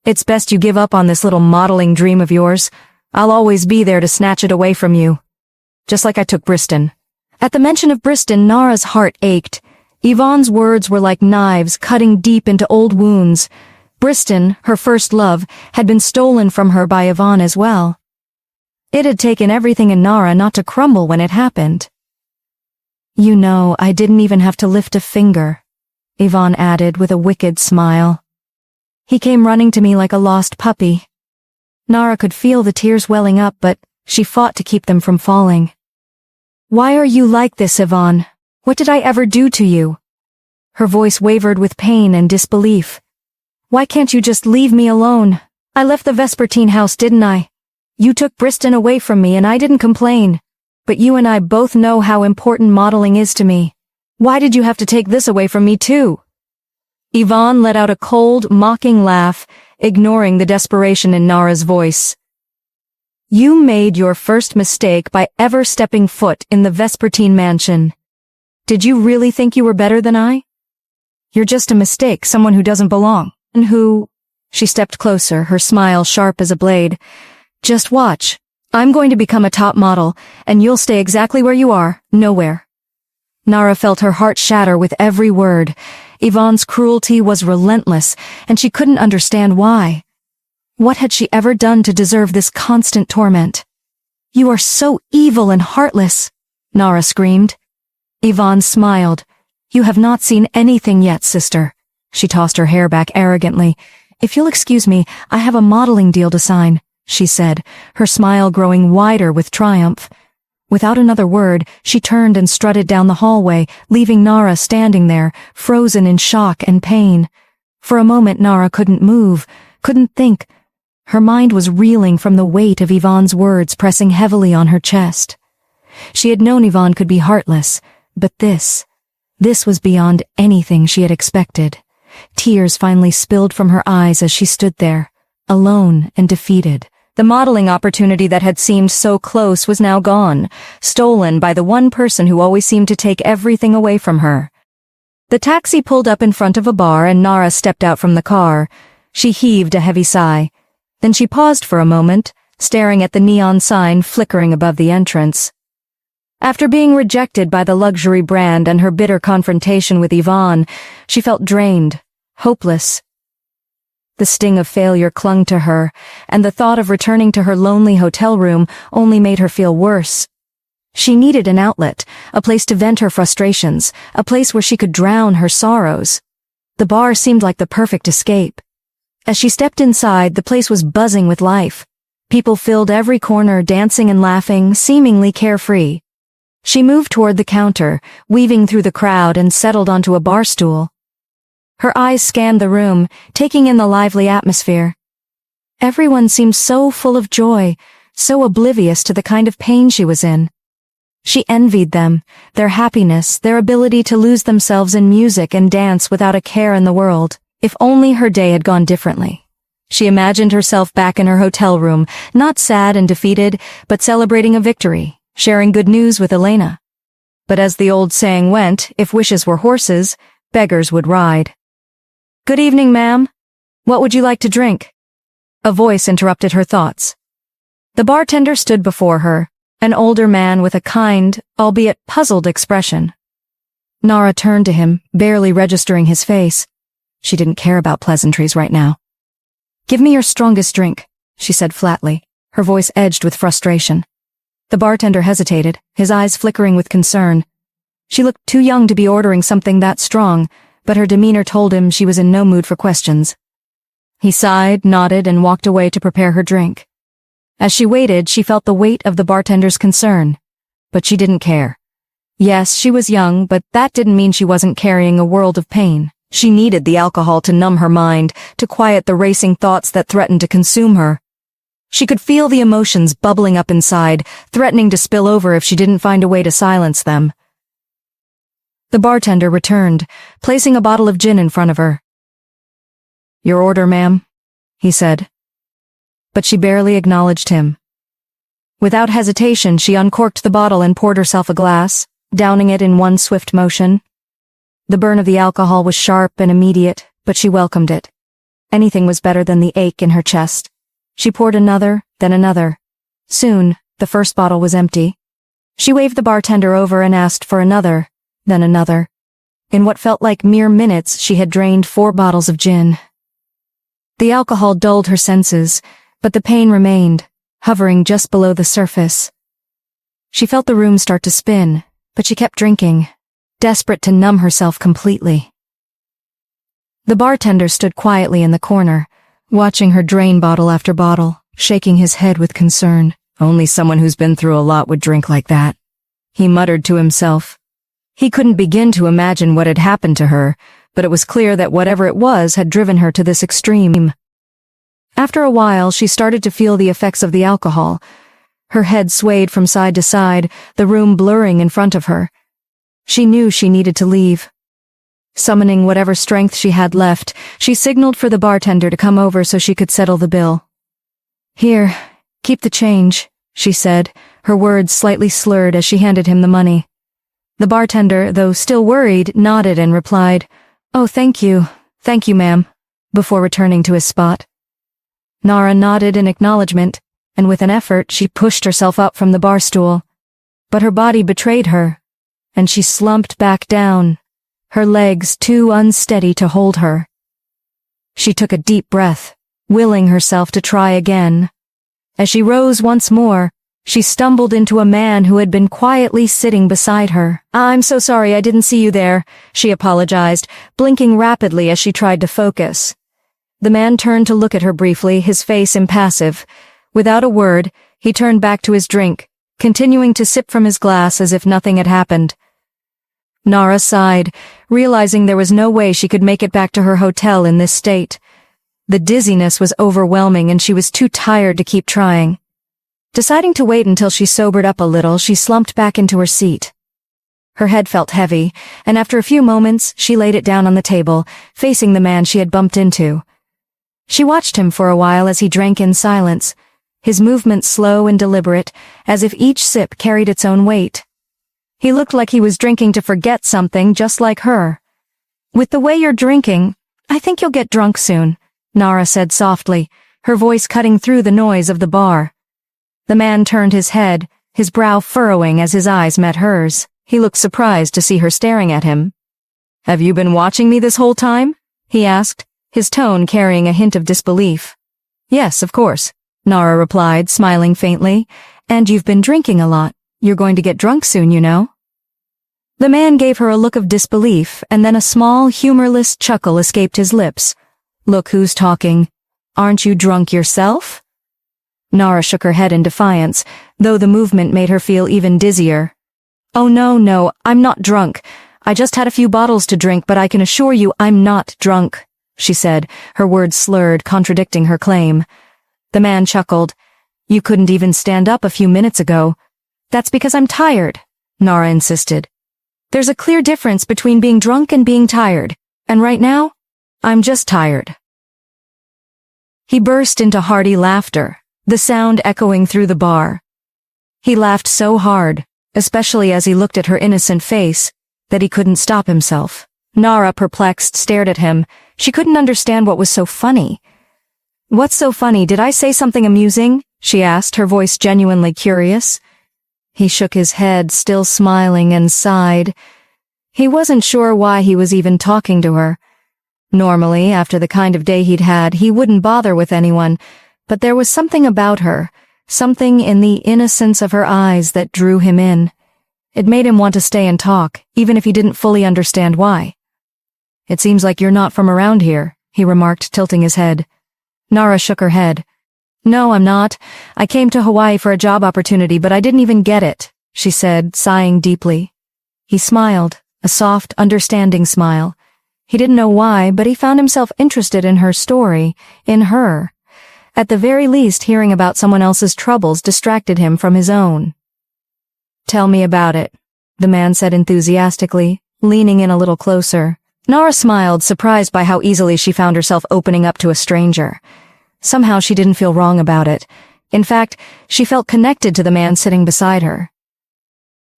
Speaker 1: "It's best you give up on this little modeling dream of yours. I'll always be there to snatch it away from you. Just like I took Briston." At the mention of Briston, Nara's heart ached. Yvonne's words were like knives cutting deep into old wounds. Briston, her first love, had been stolen from her by Yvonne as well. It had taken everything in Nara not to crumble when it happened. You know, I didn't even have to lift a finger, Yvonne added with a wicked smile. He came running to me like a lost puppy. Nara could feel the tears welling up, but she fought to keep them from falling. Why are you like this, Yvonne? What did I ever do to you? Her voice wavered with pain and disbelief. Why can't you just leave me alone? I left the Vespertine house, didn't I? You took Briston away from me and I didn't complain. But you and I both know how important modeling is to me. Why did you have to take this away from me too? Yvonne let out a cold, mocking laugh, ignoring the desperation in Nara's voice. You made your first mistake by ever stepping foot in the Vespertine mansion. Did you really think you were better than I? You're just a mistake, someone who doesn't belong, and who... She stepped closer, her smile sharp as a blade. Just watch. I'm going to become a top model, and you'll stay exactly where you are, nowhere. Nara felt her heart shatter with every word. Yvonne's cruelty was relentless, and she couldn't understand why. What had she ever done to deserve this constant torment? You are so evil and heartless, Nara screamed. Yvonne smiled. You have not seen anything yet, sister. She tossed her hair back arrogantly. If you'll excuse me, I have a modeling deal to sign, she said, her smile growing wider with triumph. Without another word, she turned and strutted down the hallway, leaving Nara standing there, frozen in shock and pain. For a moment Nara couldn't move, couldn't think. Her mind was reeling from the weight of Yvonne's words pressing heavily on her chest. She had known Yvonne could be heartless, but this was beyond anything she had expected. Tears finally spilled from her eyes as she stood there, alone and defeated. The modeling opportunity that had seemed so close was now gone, stolen by the one person who always seemed to take everything away from her. The taxi pulled up in front of a bar and Nara stepped out from the car. She heaved a heavy sigh. Then she paused for a moment, staring at the neon sign flickering above the entrance. After being rejected by the luxury brand and her bitter confrontation with Yvonne, she felt drained, hopeless. The sting of failure clung to her, and the thought of returning to her lonely hotel room only made her feel worse. She needed an outlet, a place to vent her frustrations, a place where she could drown her sorrows. The bar seemed like the perfect escape. As she stepped inside, the place was buzzing with life. People filled every corner, dancing and laughing, seemingly carefree. She moved toward the counter, weaving through the crowd, and settled onto a bar stool. Her eyes scanned the room, taking in the lively atmosphere. Everyone seemed so full of joy, so oblivious to the kind of pain she was in. She envied them, their happiness, their ability to lose themselves in music and dance without a care in the world. If only her day had gone differently. She imagined herself back in her hotel room, not sad and defeated, but celebrating a victory, sharing good news with Elena. But as the old saying went, if wishes were horses, beggars would ride. Good evening, ma'am. What would you like to drink? A voice interrupted her thoughts. The bartender stood before her, an older man with a kind, albeit puzzled expression. Nara turned to him, barely registering his face. She didn't care about pleasantries right now. Give me your strongest drink, she said flatly, her voice edged with frustration. The bartender hesitated, his eyes flickering with concern. She looked too young to be ordering something that strong, but her demeanor told him she was in no mood for questions. He sighed, nodded, and walked away to prepare her drink. As she waited, she felt the weight of the bartender's concern. But she didn't care. Yes, she was young, but that didn't mean she wasn't carrying a world of pain. She needed the alcohol to numb her mind, to quiet the racing thoughts that threatened to consume her. She could feel the emotions bubbling up inside, threatening to spill over if she didn't find a way to silence them. The bartender returned, placing a bottle of gin in front of her. Your order, ma'am, he said. But she barely acknowledged him. Without hesitation, she uncorked the bottle and poured herself a glass, downing it in one swift motion. The burn of the alcohol was sharp and immediate, but she welcomed it. Anything was better than the ache in her chest. She poured another, then another. Soon, the first bottle was empty. She waved the bartender over and asked for another, then another. In what felt like mere minutes, she had drained 4 bottles of gin. The alcohol dulled her senses, but the pain remained, hovering just below the surface. She felt the room start to spin, but she kept drinking, desperate to numb herself completely. The bartender stood quietly in the corner, watching her drain bottle after bottle, shaking his head with concern. Only someone who's been through a lot would drink like that, he muttered to himself. He couldn't begin to imagine what had happened to her, but it was clear that whatever it was had driven her to this extreme. After a while, she started to feel the effects of the alcohol. Her head swayed from side to side, the room blurring in front of her. She knew she needed to leave. Summoning whatever strength she had left, she signaled for the bartender to come over so she could settle the bill. "Here, keep the change," she said, her words slightly slurred as she handed him the money. The bartender, though still worried, nodded and replied, "Oh, thank you, ma'am," before returning to his spot. Nara nodded in acknowledgement, and with an effort she pushed herself up from the bar stool. But her body betrayed her, and she slumped back down, her legs too unsteady to hold her. She took a deep breath, willing herself to try again. As she rose once more, she stumbled into a man who had been quietly sitting beside her. "I'm so sorry I didn't see you there," she apologized, blinking rapidly as she tried to focus. The man turned to look at her briefly, his face impassive. Without a word, he turned back to his drink, continuing to sip from his glass as if nothing had happened. Nara sighed, realizing there was no way she could make it back to her hotel in this state. The dizziness was overwhelming and she was too tired to keep trying. Deciding to wait until she sobered up a little, she slumped back into her seat. Her head felt heavy, and after a few moments, she laid it down on the table, facing the man she had bumped into. She watched him for a while as he drank in silence, his movements slow and deliberate, as if each sip carried its own weight. He looked like he was drinking to forget something, just like her. "With the way you're drinking, I think you'll get drunk soon," Nara said softly, her voice cutting through the noise of the bar. The man turned his head, his brow furrowing as his eyes met hers. He looked surprised to see her staring at him. "Have you been watching me this whole time?" he asked, his tone carrying a hint of disbelief. "Yes, of course," Nara replied, smiling faintly. "And you've been drinking a lot. You're going to get drunk soon, you know." The man gave her a look of disbelief, and then a small, humorless chuckle escaped his lips. "Look who's talking. Aren't you drunk yourself?" Nara shook her head in defiance, though the movement made her feel even dizzier. "Oh no, I'm not drunk. I just had a few bottles to drink, but I can assure you I'm not drunk," she said, her words slurred, contradicting her claim. The man chuckled. "You couldn't even stand up a few minutes ago." "That's because I'm tired," Nara insisted. "There's a clear difference between being drunk and being tired, and right now, I'm just tired." He burst into hearty laughter, the sound echoing through the bar. He laughed so hard, especially as he looked at her innocent face, that he couldn't stop himself. Nara, perplexed, stared at him. She couldn't understand what was so funny. "What's so funny? Did I say something amusing?" she asked, her voice genuinely curious. He shook his head, still smiling, and sighed. He wasn't sure why he was even talking to her. Normally, after the kind of day he'd had, he wouldn't bother with anyone, but there was something about her, something in the innocence of her eyes that drew him in. It made him want to stay and talk, even if he didn't fully understand why. "It seems like you're not from around here," he remarked, tilting his head. Nara shook her head. "No, I'm not. I came to Hawaii for a job opportunity, but I didn't even get it," she said, sighing deeply. He smiled, a soft, understanding smile. He didn't know why, but he found himself interested in her story, in her. At the very least, hearing about someone else's troubles distracted him from his own. "Tell me about it," the man said enthusiastically, leaning in a little closer. Nara smiled, surprised by how easily she found herself opening up to a stranger. Somehow she didn't feel wrong about it. In fact, she felt connected to the man sitting beside her.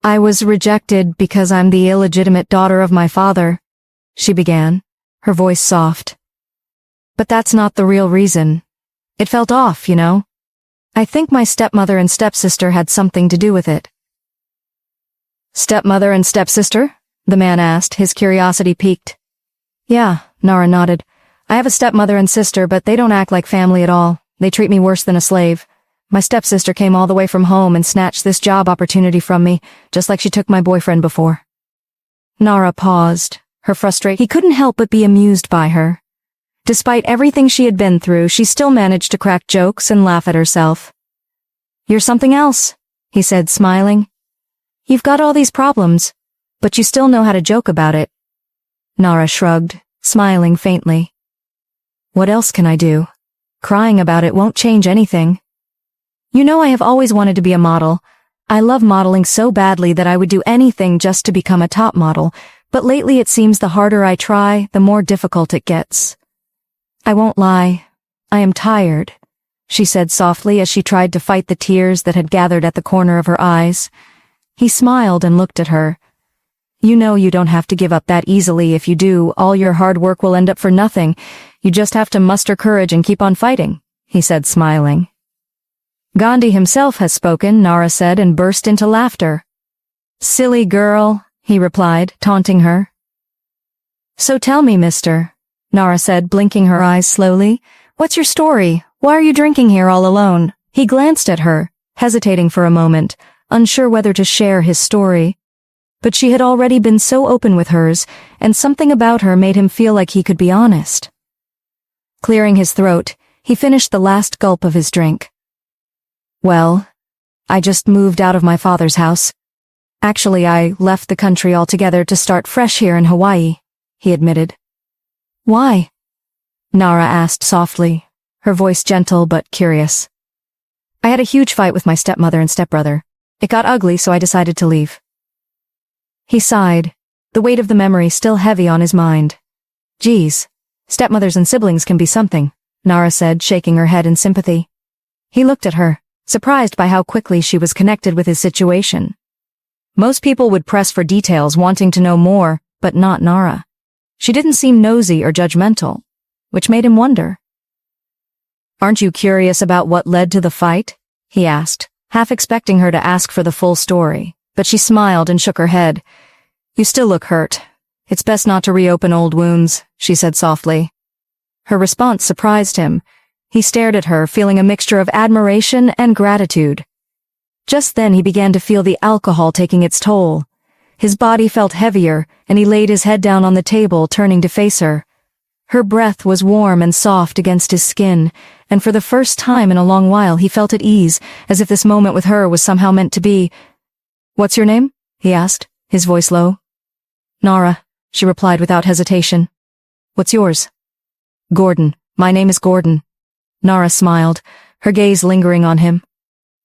Speaker 1: "I was rejected because I'm the illegitimate daughter of my father," she began, her voice soft. "But that's not the real reason. It felt off, you know. I think my stepmother and stepsister had something to do with it." "Stepmother and stepsister?" the man asked, his curiosity piqued. "Yeah," Nara nodded. "I have a stepmother and sister, but they don't act like family at all. They treat me worse than a slave. My stepsister came all the way from home and snatched this job opportunity from me, just like she took my boyfriend before. Nara paused, her frustration. He couldn't help but be amused by her. Despite everything she had been through, she still managed to crack jokes and laugh at herself. "You're something else," he said, smiling. "You've got all these problems, but you still know how to joke about it." Nara shrugged, smiling faintly. "What else can I do? Crying about it won't change anything. You know I have always wanted to be a model. I love modeling so badly that I would do anything just to become a top model, but lately it seems the harder I try, the more difficult it gets. I won't lie, I am tired," she said softly as she tried to fight the tears that had gathered at the corner of her eyes. He smiled and looked at her. "You know you don't have to give up that easily. If you do, all your hard work will end up for nothing. You just have to muster courage and keep on fighting," he said, smiling. "Gandhi himself has spoken," Nara said, and burst into laughter. "Silly girl," he replied, taunting her. "So tell me, mister," Nara said, blinking her eyes slowly, "what's your story? Why are you drinking here all alone?" He glanced at her, hesitating for a moment, unsure whether to share his story. But she had already been so open with hers, and something about her made him feel like he could be honest. Clearing his throat, he finished the last gulp of his drink. "Well, I just moved out of my father's house. Actually, I left the country altogether to start fresh here in Hawaii," he admitted. "Why?" Nara asked softly, her voice gentle but curious. "I had a huge fight with my stepmother and stepbrother. It got ugly, so I decided to leave." He sighed, the weight of the memory still heavy on his mind. "Geez, stepmothers and siblings can be something," Nara said, shaking her head in sympathy. He looked at her, surprised by how quickly she was connected with his situation. Most people would press for details, wanting to know more, but not Nara. She didn't seem nosy or judgmental, which made him wonder. "Aren't you curious about what led to the fight?" he asked, half expecting her to ask for the full story, but she smiled and shook her head. "You still look hurt. It's best not to reopen old wounds," she said softly. Her response surprised him. He stared at her, feeling a mixture of admiration and gratitude. Just then he began to feel the alcohol taking its toll. His body felt heavier, and he laid his head down on the table, turning to face her. Her breath was warm and soft against his skin, and for the first time in a long while he felt at ease, as if this moment with her was somehow meant to be. "What's your name?" he asked, his voice low. "Nara," she replied without hesitation. "What's yours?" "Gordon. My name is Gordon." Nara smiled, her gaze lingering on him.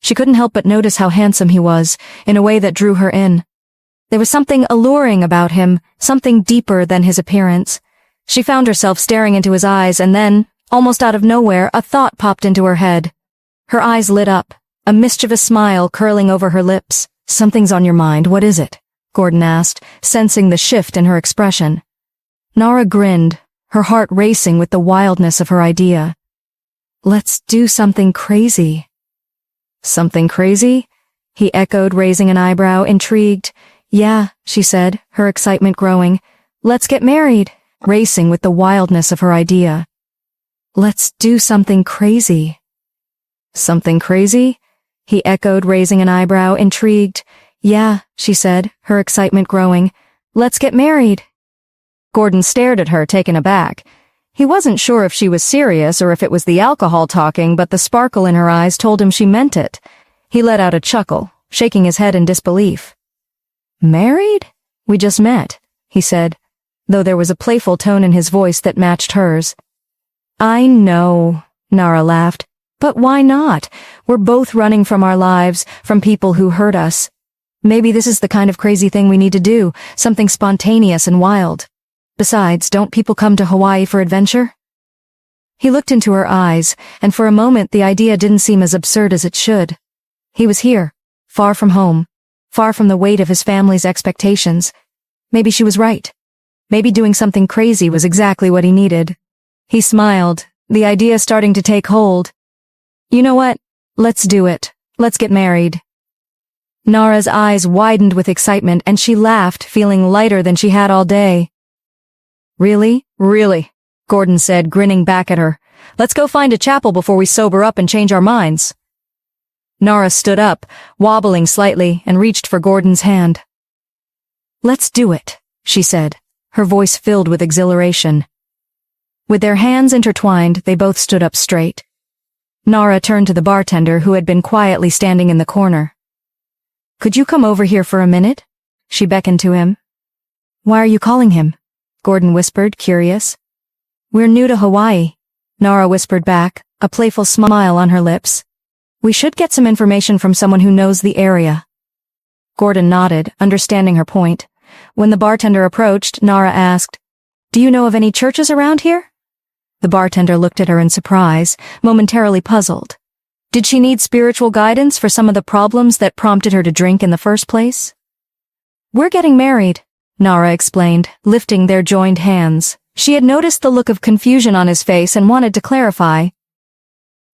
Speaker 1: She couldn't help but notice how handsome he was, in a way that drew her in. There was something alluring about him, something deeper than his appearance. She found herself staring into his eyes, and then, almost out of nowhere, a thought popped into her head. Her eyes lit up, a mischievous smile curling over her lips. "Something's on your mind, what is it?" Gordon asked, sensing the shift in her expression. Nara grinned, her heart racing with the wildness of her idea. "Let's do something crazy." "Something crazy?" he echoed, raising an eyebrow, intrigued. "Yeah," she said, her excitement growing. "Let's get married," racing with the wildness of her idea. "Let's do something crazy." "Something crazy?" he echoed, raising an eyebrow, intrigued. "Yeah," she said, her excitement growing. "Let's get married." Gordon stared at her, taken aback. He wasn't sure if she was serious or if it was the alcohol talking, but the sparkle in her eyes told him she meant it. He let out a chuckle, shaking his head in disbelief. "Married? We just met," he said, though there was a playful tone in his voice that matched hers. "I know," Nara laughed. "But why not? We're both running from our lives, from people who hurt us. Maybe this is the kind of crazy thing we need to do, something spontaneous and wild. Besides, don't people come to Hawaii for adventure?" He looked into her eyes, and for a moment the idea didn't seem as absurd as it should. He was here, far from home, far from the weight of his family's expectations. Maybe she was right. Maybe doing something crazy was exactly what he needed. He smiled, the idea starting to take hold. "You know what? Let's do it. Let's get married." Nara's eyes widened with excitement, and she laughed, feeling lighter than she had all day. "Really? Really?" Gordon said, grinning back at her. "Let's go find a chapel before we sober up and change our minds." Nara stood up, wobbling slightly, and reached for Gordon's hand. "Let's do it," she said, her voice filled with exhilaration. With their hands intertwined, they both stood up straight. Nara turned to the bartender who had been quietly standing in the corner. "Could you come over here for a minute?" She beckoned to him. "Why are you calling him?" Gordon whispered, curious. "We're new to Hawaii," Nara whispered back, a playful smile on her lips. "We should get some information from someone who knows the area." Gordon nodded, understanding her point. When the bartender approached, Nara asked, "Do you know of any churches around here?" The bartender looked at her in surprise, momentarily puzzled. Did she need spiritual guidance for some of the problems that prompted her to drink in the first place? "We're getting married," Nara explained, lifting their joined hands. She had noticed the look of confusion on his face and wanted to clarify.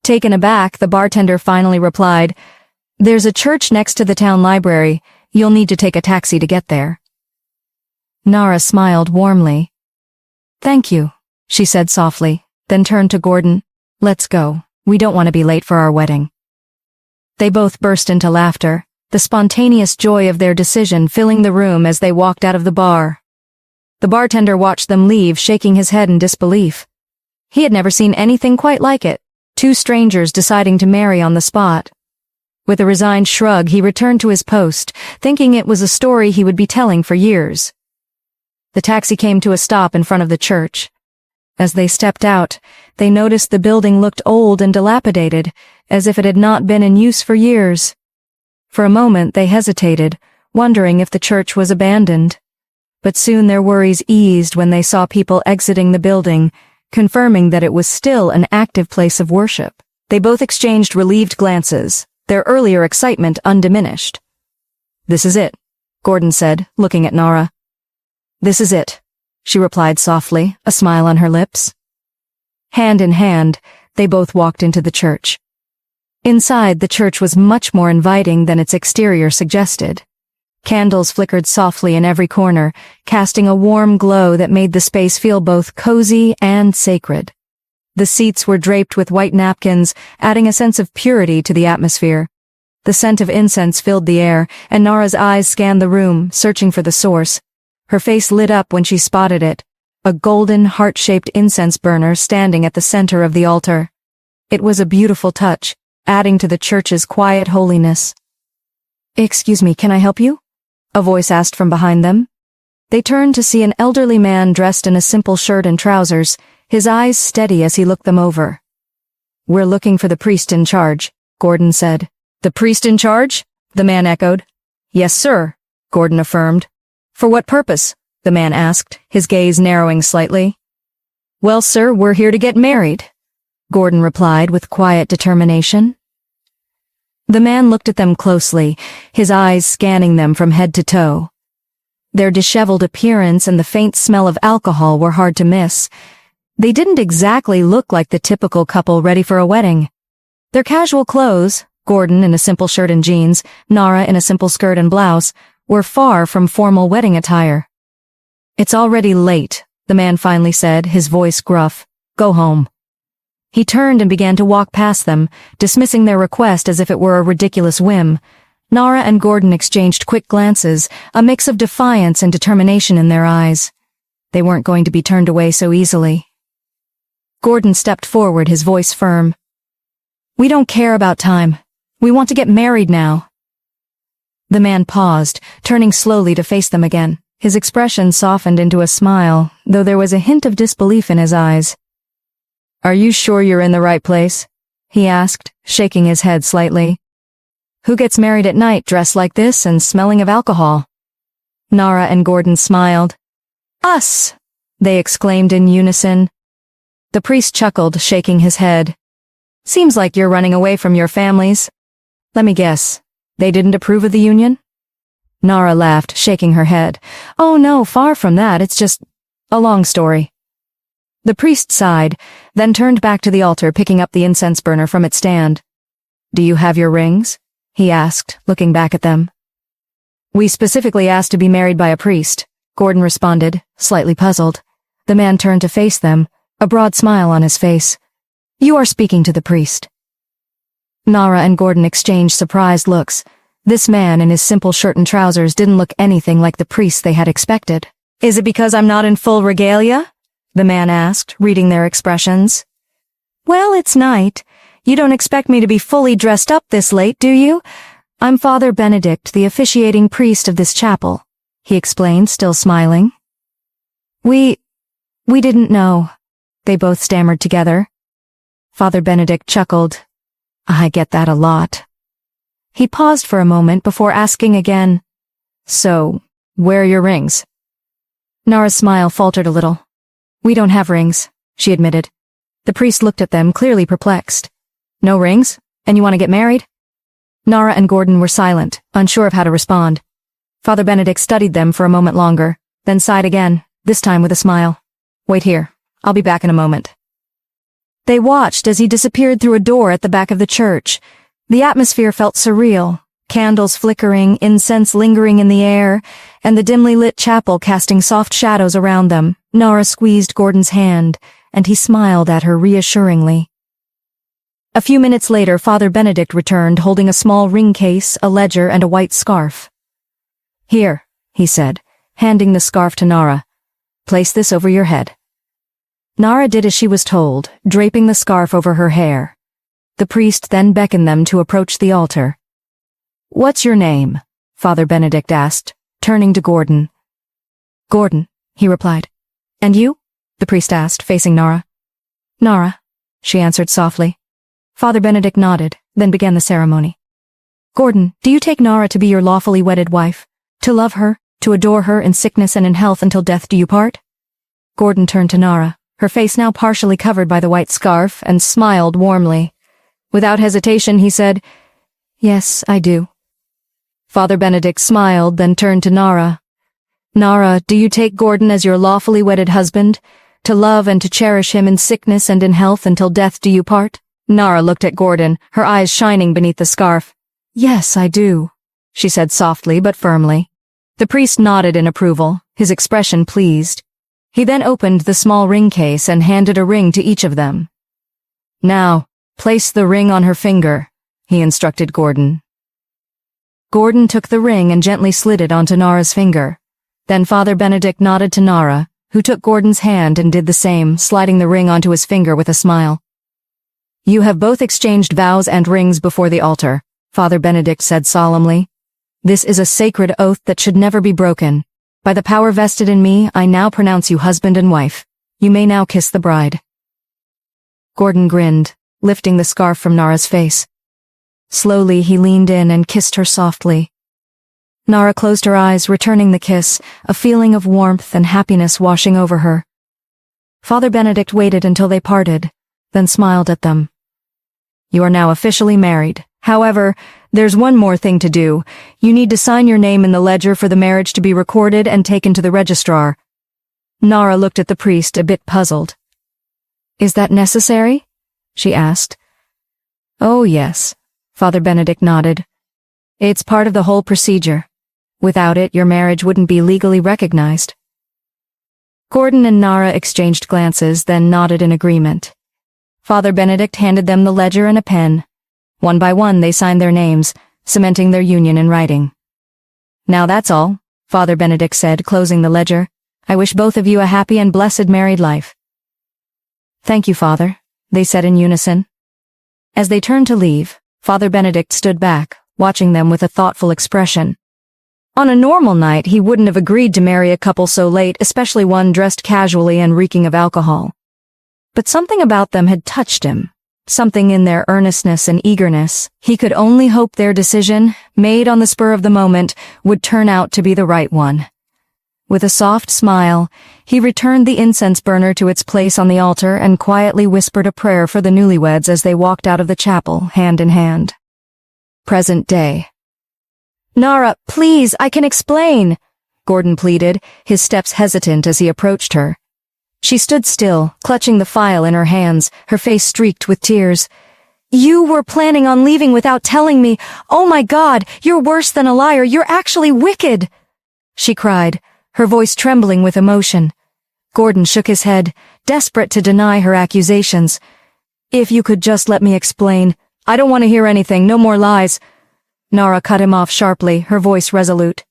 Speaker 1: Taken aback, the bartender finally replied, "There's a church next to the town library. You'll need to take a taxi to get there." Nara smiled warmly. "Thank you," she said softly, then turned to Gordon. "Let's go. We don't want to be late for our wedding." They both burst into laughter, the spontaneous joy of their decision filling the room as they walked out of the bar. The bartender watched them leave, shaking his head in disbelief. He had never seen anything quite like it, two strangers deciding to marry on the spot. With a resigned shrug, he returned to his post, thinking it was a story he would be telling for years. The taxi came to a stop in front of the church. As they stepped out, they noticed the building looked old and dilapidated, as if it had not been in use for years. For a moment they hesitated, wondering if the church was abandoned. But soon their worries eased when they saw people exiting the building, confirming that it was still an active place of worship. They both exchanged relieved glances, their earlier excitement undiminished. "This is it," Gordon said, looking at Nara. "This is it," she replied softly, a smile on her lips. Hand in hand, they both walked into the church. Inside, the church was much more inviting than its exterior suggested. Candles flickered softly in every corner, casting a warm glow that made the space feel both cozy and sacred. The seats were draped with white napkins, adding a sense of purity to the atmosphere. The scent of incense filled the air, and Nara's eyes scanned the room, searching for the source. Her face lit up when she spotted it, a golden, heart-shaped incense burner standing at the center of the altar. It was a beautiful touch, adding to the church's quiet holiness. "Excuse me, can I help you?" a voice asked from behind them. They turned to see an elderly man dressed in a simple shirt and trousers, his eyes steady as he looked them over. "We're looking for the priest in charge," Gordon said. "The priest in charge?" the man echoed. "Yes, sir," Gordon affirmed. "For what purpose?" the man asked, his gaze narrowing slightly. "Well, sir, we're here to get married," Gordon replied with quiet determination. The man looked at them closely, his eyes scanning them from head to toe. Their disheveled appearance and the faint smell of alcohol were hard to miss. They didn't exactly look like the typical couple ready for a wedding. Their casual clothes, Gordon in a simple shirt and jeans, Nara in a simple skirt and blouse, were far from formal wedding attire. "It's already late," the man finally said, his voice gruff. "Go home." He turned and began to walk past them, dismissing their request as if it were a ridiculous whim. Nara and Gordon exchanged quick glances, a mix of defiance and determination in their eyes. They weren't going to be turned away so easily. Gordon stepped forward, his voice firm. "We don't care about time. We want to get married now." The man paused, turning slowly to face them again. His expression softened into a smile, though there was a hint of disbelief in his eyes. "Are you sure you're in the right place?" he asked, shaking his head slightly. "Who gets married at night dressed like this and smelling of alcohol?" Nara and Gordon smiled. "Us!" they exclaimed in unison. The priest chuckled, shaking his head. "Seems like you're running away from your families. Let me guess, they didn't approve of the union?" Nara laughed, shaking her head. "Oh no, far from that, it's just a long story." The priest sighed, then turned back to the altar, picking up the incense burner from its stand. "Do you have your rings?" he asked, looking back at them. "We specifically asked to be married by a priest," Gordon responded, slightly puzzled. The man turned to face them, a broad smile on his face. "You are speaking to the priest." Nara and Gordon exchanged surprised looks. This man in his simple shirt and trousers didn't look anything like the priest they had expected. "Is it because I'm not in full regalia?" the man asked, reading their expressions. "Well, it's night. You don't expect me to be fully dressed up this late, do you? I'm Father Benedict, the officiating priest of this chapel," he explained, still smiling. We didn't know," they both stammered together. Father Benedict chuckled. "I get that a lot." He paused for a moment before asking again, "So, where are your rings?" Nara's smile faltered a little. "We don't have rings," she admitted. The priest looked at them, clearly perplexed. "No rings? And you want to get married?" Nara and Gordon were silent, unsure of how to respond. Father Benedict studied them for a moment longer, then sighed again, this time with a smile. "Wait here. I'll be back in a moment." They watched as he disappeared through a door at the back of the church. The atmosphere felt surreal, candles flickering, incense lingering in the air, and the dimly lit chapel casting soft shadows around them. Nara squeezed Gordon's hand, and he smiled at her reassuringly. A few minutes later, Father Benedict returned holding a small ring case, a ledger, and a white scarf. "Here," he said, handing the scarf to Nara. "Place this over your head." Nara did as she was told, draping the scarf over her hair. The priest then beckoned them to approach the altar. "What's your name?" Father Benedict asked, turning to Gordon. "Gordon," he replied. "And you?" the priest asked, facing Nara. "Nara," she answered softly. Father Benedict nodded, then began the ceremony. "Gordon, do you take Nara to be your lawfully wedded wife? To love her, to adore her in sickness and in health until death do you part?" Gordon turned to Nara, her face now partially covered by the white scarf, and smiled warmly. Without hesitation, he said, "Yes, I do." Father Benedict smiled, then turned to Nara. "Nara, do you take Gordon as your lawfully wedded husband? To love and to cherish him in sickness and in health until death do you part?" Nara looked at Gordon, her eyes shining beneath the scarf. "Yes, I do," she said softly but firmly. The priest nodded in approval, his expression pleased. He then opened the small ring case and handed a ring to each of them. "Now, place the ring on her finger," he instructed Gordon. Gordon took the ring and gently slid it onto Nara's finger. Then Father Benedict nodded to Nara, who took Gordon's hand and did the same, sliding the ring onto his finger with a smile. "You have both exchanged vows and rings before the altar," Father Benedict said solemnly. "This is a sacred oath that should never be broken. By the power vested in me, I now pronounce you husband and wife. You may now kiss the bride." Gordon grinned, lifting the scarf from Nara's face. Slowly, he leaned in and kissed her softly. Nara closed her eyes, returning the kiss, a feeling of warmth and happiness washing over her. Father Benedict waited until they parted, then smiled at them. "You are now officially married. However, there's one more thing to do. You need to sign your name in the ledger for the marriage to be recorded and taken to the registrar." Nara looked at the priest, a bit puzzled. "Is that necessary?" she asked. "Oh, yes," Father Benedict nodded. "It's part of the whole procedure. Without it, your marriage wouldn't be legally recognized." Gordon and Nara exchanged glances, then nodded in agreement. Father Benedict handed them the ledger and a pen. One by one, they signed their names, cementing their union in writing. "Now that's all," Father Benedict said, closing the ledger. "I wish both of you a happy and blessed married life." "Thank you, Father," they said in unison. As they turned to leave, Father Benedict stood back, watching them with a thoughtful expression. On a normal night, he wouldn't have agreed to marry a couple so late, especially one dressed casually and reeking of alcohol. But something about them had touched him, something in their earnestness and eagerness. He could only hope their decision, made on the spur of the moment, would turn out to be the right one. With a soft smile, he returned the incense burner to its place on the altar and quietly whispered a prayer for the newlyweds as they walked out of the chapel, hand in hand. Present day. "Nara, please, I can explain," Gordon pleaded, his steps hesitant as he approached her. She stood still, clutching the file in her hands, her face streaked with tears. "You were planning on leaving without telling me. Oh my God, you're worse than a liar. You're actually wicked," she cried, her voice trembling with emotion. Gordon shook his head, desperate to deny her accusations. "If you could just let me explain. I don't want to hear anything, no more lies. Nara cut him off sharply, her voice resolute.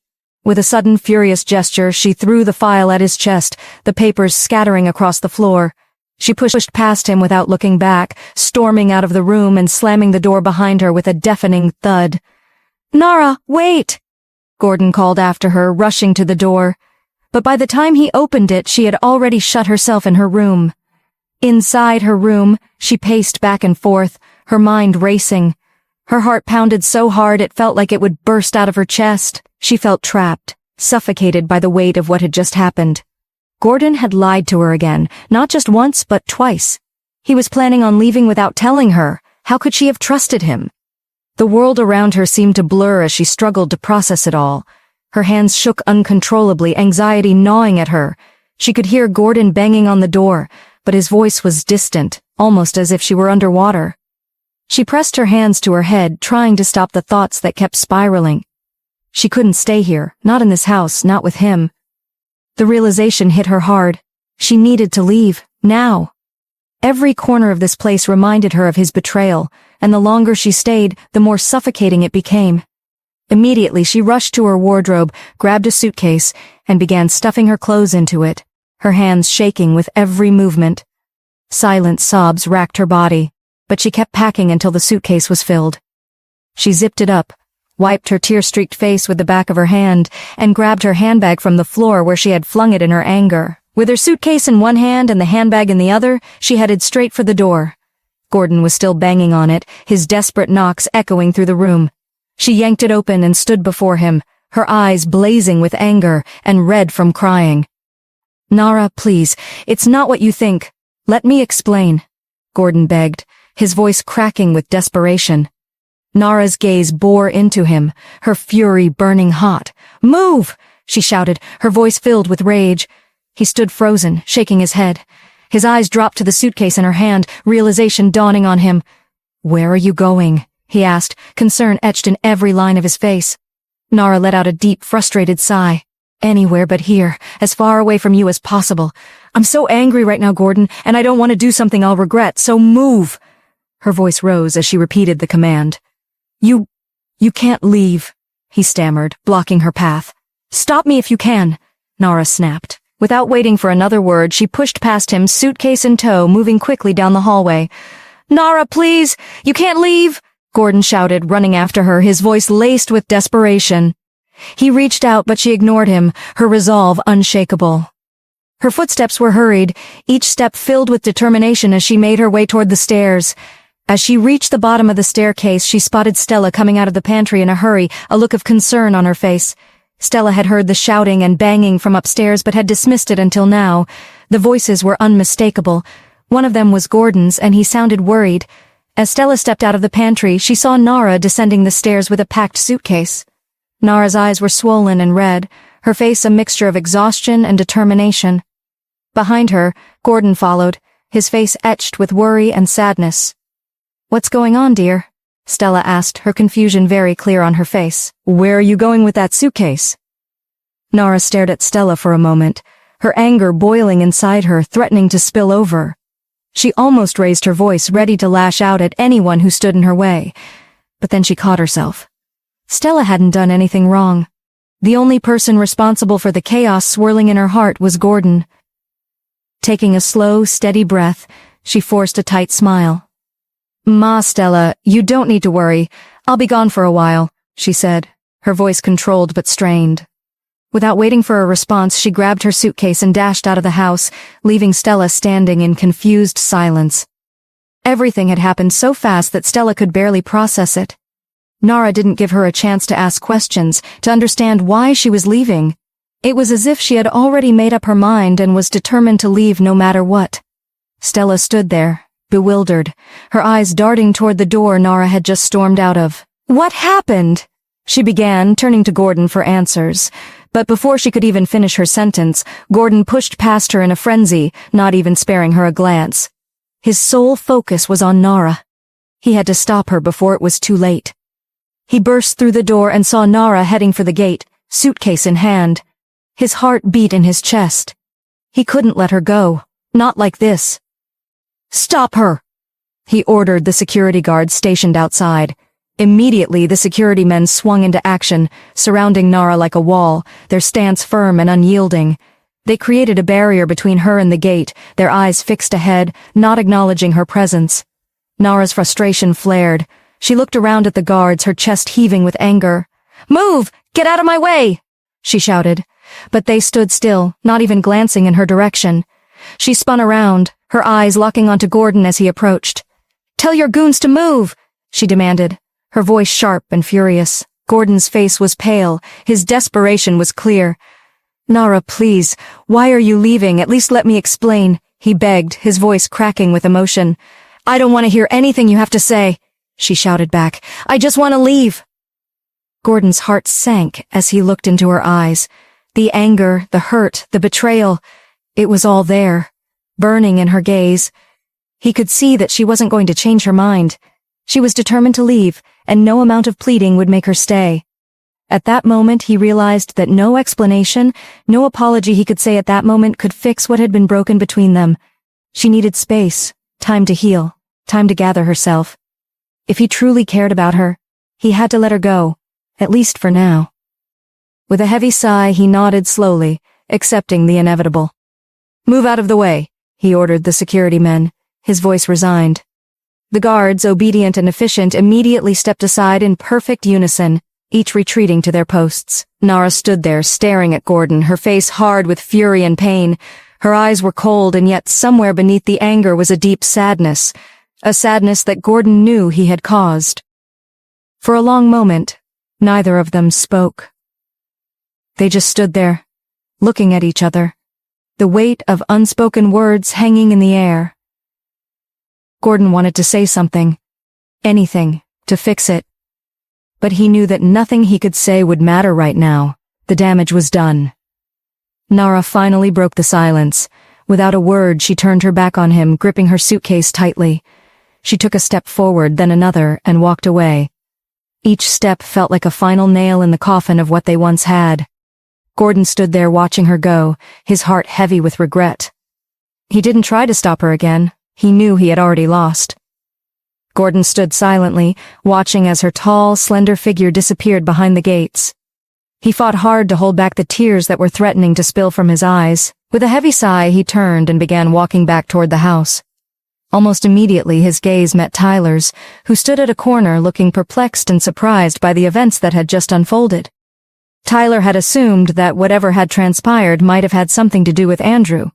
Speaker 1: With a sudden furious gesture, she threw the file at his chest, the papers scattering across the floor. She pushed past him without looking back, storming out of the room and slamming the door behind her with a deafening thud. Nara, wait! Gordon called after her, rushing to the door. But by the time he opened it, she had already shut herself in her room. Inside her room, she paced back and forth, her mind racing. Her heart pounded so hard it felt like it would burst out of her chest. She felt trapped, suffocated by the weight of what had just happened. Gordon had lied to her again, not just once, but twice. He was planning on leaving without telling her. How could she have trusted him? The world around her seemed to blur as she struggled to process it all. Her hands shook uncontrollably, anxiety gnawing at her. She could hear Gordon banging on the door, but his voice was distant, almost as if she were underwater. She pressed her hands to her head, trying to stop the thoughts that kept spiraling. She couldn't stay here, not in this house, not with him. The realization hit her hard. She needed to leave, now. Every corner of this place reminded her of his betrayal, and the longer she stayed, the more suffocating it became. Immediately, she rushed to her wardrobe, grabbed a suitcase, and began stuffing her clothes into it, her hands shaking with every movement. Silent sobs racked her body, but she kept packing until the suitcase was filled. She zipped it up, wiped her tear-streaked face with the back of her hand, and grabbed her handbag from the floor where she had flung it in her anger. With her suitcase in one hand and the handbag in the other, she headed straight for the door. Gordon was still banging on it, his desperate knocks echoing through the room. She yanked it open and stood before him, her eyes blazing with anger and red from crying. Nara, please, it's not what you think. Let me explain, Gordon begged, his voice cracking with desperation. Nara's gaze bore into him, her fury burning hot. Move! She shouted, her voice filled with rage. He stood frozen, shaking his head. His eyes dropped to the suitcase in her hand, realization dawning on him. Where are you going? He asked, concern etched in every line of his face. Nara let out a deep, frustrated sigh. Anywhere but here, as far away from you as possible. I'm so angry right now, Gordon, and I don't want to do something I'll regret, so move! Her voice rose as she repeated the command. You can't leave, he stammered, blocking her path. Stop me if you can, Nara snapped. Without waiting for another word, she pushed past him, suitcase in tow, moving quickly down the hallway. Nara, please! You can't leave! Gordon shouted, running after her, his voice laced with desperation. He reached out, but she ignored him, her resolve unshakable. Her footsteps were hurried, each step filled with determination as she made her way toward the stairs. As she reached the bottom of the staircase, she spotted Stella coming out of the pantry in a hurry, a look of concern on her face. Stella had heard the shouting and banging from upstairs but had dismissed it until now. The voices were unmistakable. One of them was Gordon's, and he sounded worried. As Stella stepped out of the pantry, she saw Nara descending the stairs with a packed suitcase. Nara's eyes were swollen and red, her face a mixture of exhaustion and determination. Behind her, Gordon followed, his face etched with worry and sadness. What's going on, dear? Stella asked, her confusion very clear on her face. Where are you going with that suitcase? Nara stared at Stella for a moment, her anger boiling inside her, threatening to spill over. She almost raised her voice, ready to lash out at anyone who stood in her way. But then she caught herself. Stella hadn't done anything wrong. The only person responsible for the chaos swirling in her heart was Gordon. Taking a slow, steady breath, she forced a tight smile. Ma, Stella, you don't need to worry. I'll be gone for a while, she said, her voice controlled but strained. Without waiting for a response, she grabbed her suitcase and dashed out of the house, leaving Stella standing in confused silence. Everything had happened so fast that Stella could barely process it. Nara didn't give her a chance to ask questions, to understand why she was leaving. It was as if she had already made up her mind and was determined to leave no matter what. Stella stood there, bewildered, her eyes darting toward the door Nara had just stormed out of. What happened? She began, turning to Gordon for answers. But before she could even finish her sentence, Gordon pushed past her in a frenzy, not even sparing her a glance. His sole focus was on Nara. He had to stop her before it was too late. He burst through the door and saw Nara heading for the gate, suitcase in hand. His heart beat in his chest. He couldn't let her go. Not like this. Stop her! He ordered the security guards stationed outside. Immediately, the security men swung into action, surrounding Nara like a wall, their stance firm and unyielding. They created a barrier between her and the gate, their eyes fixed ahead, not acknowledging her presence. Nara's frustration flared. She looked around at the guards, her chest heaving with anger. "Move! Get out of my way!" she shouted. But they stood still, not even glancing in her direction. She spun around, her eyes locking onto Gordon as he approached. "Tell your goons to move!" she demanded, her voice sharp and furious. Gordon's face was pale, his desperation was clear. "Nara, please, why are you leaving? At least let me explain," he begged, his voice cracking with emotion. "I don't want to hear anything you have to say," she shouted back. "I just want to leave." Gordon's heart sank as he looked into her eyes. The anger, the hurt, the betrayal, it was all there, burning in her gaze. He could see that she wasn't going to change her mind. She was determined to leave, and no amount of pleading would make her stay. At that moment, he realized that no explanation, no apology he could say at that moment could fix what had been broken between them. She needed space, time to heal, time to gather herself. If he truly cared about her, he had to let her go, at least for now. With a heavy sigh, he nodded slowly, accepting the inevitable. "Move out of the way," he ordered the security men, his voice resigned. The guards, obedient and efficient, immediately stepped aside in perfect unison, each retreating to their posts. Nara stood there, staring at Gordon, her face hard with fury and pain. Her eyes were cold, and yet somewhere beneath the anger was a deep sadness, a sadness that Gordon knew he had caused. For a long moment, neither of them spoke. They just stood there, looking at each other, the weight of unspoken words hanging in the air. Gordon wanted to say something, anything, to fix it. But he knew that nothing he could say would matter right now. The damage was done. Nara finally broke the silence. Without a word, she turned her back on him, gripping her suitcase tightly. She took a step forward, then another, and walked away. Each step felt like a final nail in the coffin of what they once had. Gordon stood there watching her go, his heart heavy with regret. He didn't try to stop her again. He knew he had already lost. Gordon stood silently, watching as her tall, slender figure disappeared behind the gates. He fought hard to hold back the tears that were threatening to spill from his eyes. With a heavy sigh, he turned and began walking back toward the house. Almost immediately, his gaze met Tyler's, who stood at a corner looking perplexed and surprised by the events that had just unfolded. Tyler had assumed that whatever had transpired might have had something to do with Andrew,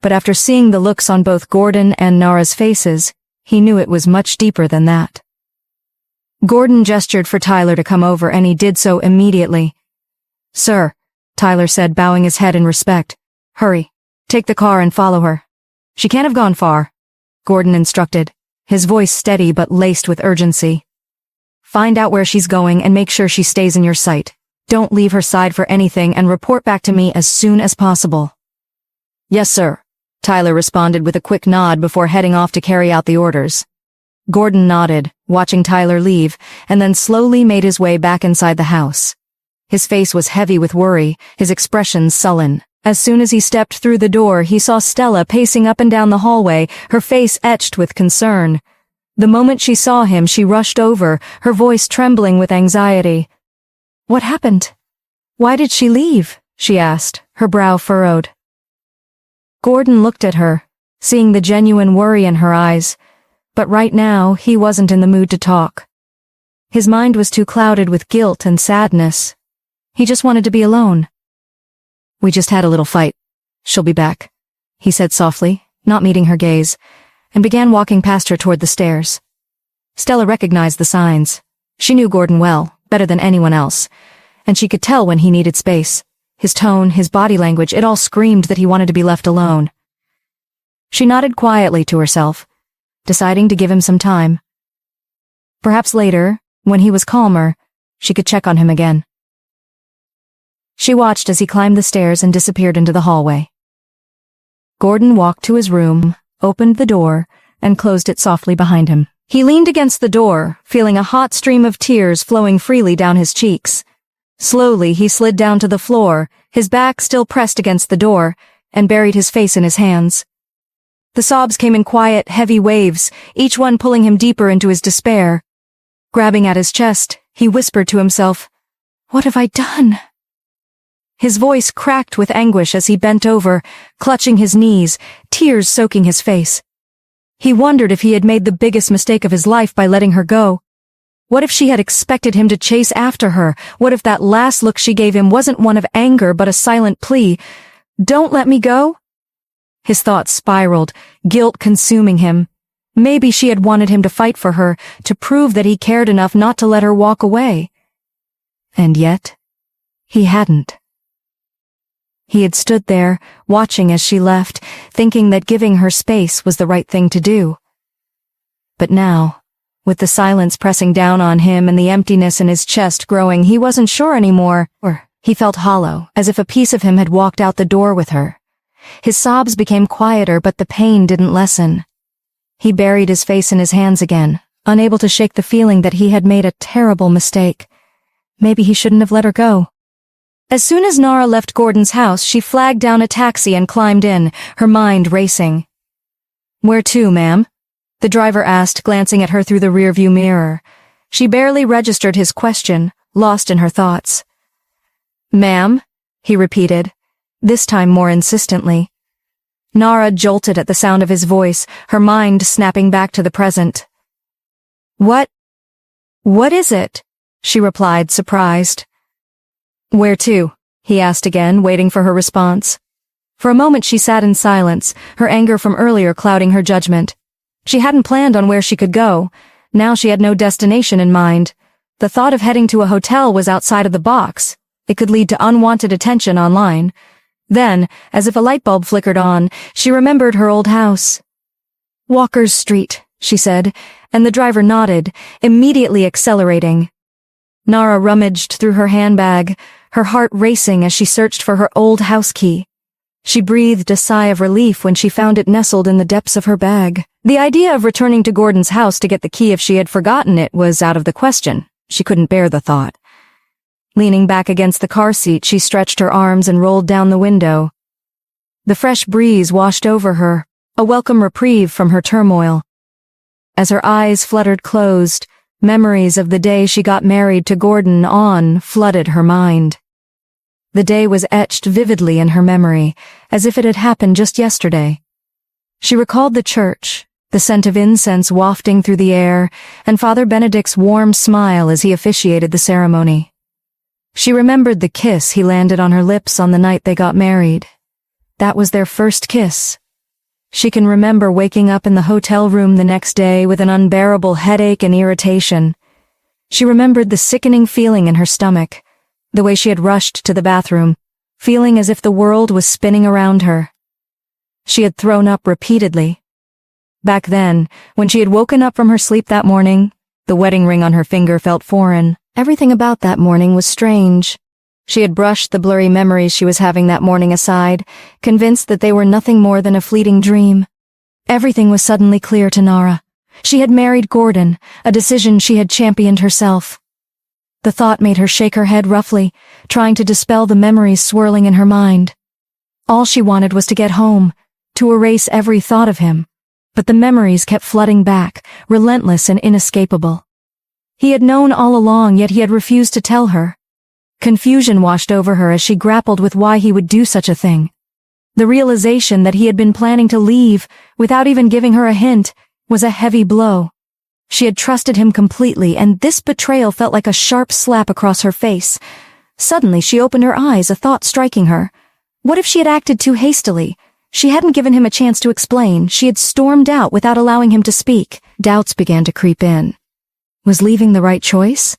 Speaker 1: but after seeing the looks on both Gordon and Nara's faces, he knew it was much deeper than that. Gordon gestured for Tyler to come over, and he did so immediately. "Sir," Tyler said, bowing his head in respect. "Hurry. Take the car and follow her. She can't have gone far," Gordon instructed, his voice steady but laced with urgency. "Find out where she's going and make sure she stays in your sight. Don't leave her side for anything, and report back to me as soon as possible." "Yes, sir," Tyler responded with a quick nod before heading off to carry out the orders. Gordon nodded, watching Tyler leave, and then slowly made his way back inside the house. His face was heavy with worry, his expression sullen. As soon as he stepped through the door, he saw Stella pacing up and down the hallway, her face etched with concern. The moment she saw him, she rushed over, her voice trembling with anxiety. "What happened? Why did she leave?" she asked, her brow furrowed. Gordon looked at her, seeing the genuine worry in her eyes, but right now he wasn't in the mood to talk. His mind was too clouded with guilt and sadness. He just wanted to be alone. "We just had a little fight. She'll be back," he said softly, not meeting her gaze, and began walking past her toward the stairs. Stella recognized the signs. She knew Gordon well, better than anyone else, and she could tell when he needed space. His tone, his body language, it all screamed that he wanted to be left alone. She nodded quietly to herself, deciding to give him some time. Perhaps later, when he was calmer, she could check on him again. She watched as he climbed the stairs and disappeared into the hallway. Gordon walked to his room, opened the door, and closed it softly behind him. He leaned against the door, feeling a hot stream of tears flowing freely down his cheeks. Slowly, he slid down to the floor, his back still pressed against the door, and buried his face in his hands. The sobs came in quiet, heavy waves, each one pulling him deeper into his despair. Grabbing at his chest, he whispered to himself, "What have I done?" His voice cracked with anguish as he bent over, clutching his knees, tears soaking his face. He wondered if he had made the biggest mistake of his life by letting her go. What if she had expected him to chase after her? What if that last look she gave him wasn't one of anger but a silent plea? "Don't let me go?" His thoughts spiraled, guilt consuming him. Maybe she had wanted him to fight for her, to prove that he cared enough not to let her walk away. And yet, he hadn't. He had stood there, watching as she left, thinking that giving her space was the right thing to do. But now, with the silence pressing down on him and the emptiness in his chest growing, he wasn't sure anymore, or he felt hollow, as if a piece of him had walked out the door with her. His sobs became quieter, but the pain didn't lessen. He buried his face in his hands again, unable to shake the feeling that he had made a terrible mistake. Maybe he shouldn't have let her go. As soon as Nara left Gordon's house, she flagged down a taxi and climbed in, her mind racing. "Where to, ma'am?" the driver asked, glancing at her through the rearview mirror. She barely registered his question, lost in her thoughts. "Ma'am?" he repeated, this time more insistently. Nara jolted at the sound of his voice, her mind snapping back to the present. What is it?" she replied, surprised. "Where to?" he asked again, waiting for her response. For a moment she sat in silence, her anger from earlier clouding her judgment. She hadn't planned on where she could go. Now she had no destination in mind. The thought of heading to a hotel was outside of the box. It could lead to unwanted attention online. Then, as if a light bulb flickered on, she remembered her old house. "Walker's Street," she said, and the driver nodded, immediately accelerating. Nara rummaged through her handbag, her heart racing as she searched for her old house key. She breathed a sigh of relief when she found it nestled in the depths of her bag. The idea of returning to Gordon's house to get the key if she had forgotten it was out of the question. She couldn't bear the thought. Leaning back against the car seat, she stretched her arms and rolled down the window. The fresh breeze washed over her, a welcome reprieve from her turmoil. As her eyes fluttered closed, memories of the day she got married to Gordon flooded her mind. The day was etched vividly in her memory, as if it had happened just yesterday. She recalled the church, the scent of incense wafting through the air, and Father Benedict's warm smile as he officiated the ceremony. She remembered the kiss he landed on her lips on the night they got married. That was their first kiss. She can remember waking up in the hotel room the next day with an unbearable headache and irritation. She remembered the sickening feeling in her stomach, the way she had rushed to the bathroom, feeling as if the world was spinning around her. She had thrown up repeatedly. Back then, when she had woken up from her sleep that morning, the wedding ring on her finger felt foreign. Everything about that morning was strange. She had brushed the blurry memories she was having that morning aside, convinced that they were nothing more than a fleeting dream. Everything was suddenly clear to Nara. She had married Gordon, a decision she had championed herself. The thought made her shake her head roughly, trying to dispel the memories swirling in her mind. All she wanted was to get home, to erase every thought of him. But the memories kept flooding back, relentless and inescapable. He had known all along, yet he had refused to tell her. Confusion washed over her as she grappled with why he would do such a thing. The realization that he had been planning to leave, without even giving her a hint, was a heavy blow. She had trusted him completely, and this betrayal felt like a sharp slap across her face. Suddenly she opened her eyes, a thought striking her. What if she had acted too hastily? She hadn't given him a chance to explain. She had stormed out without allowing him to speak. Doubts began to creep in. Was leaving the right choice?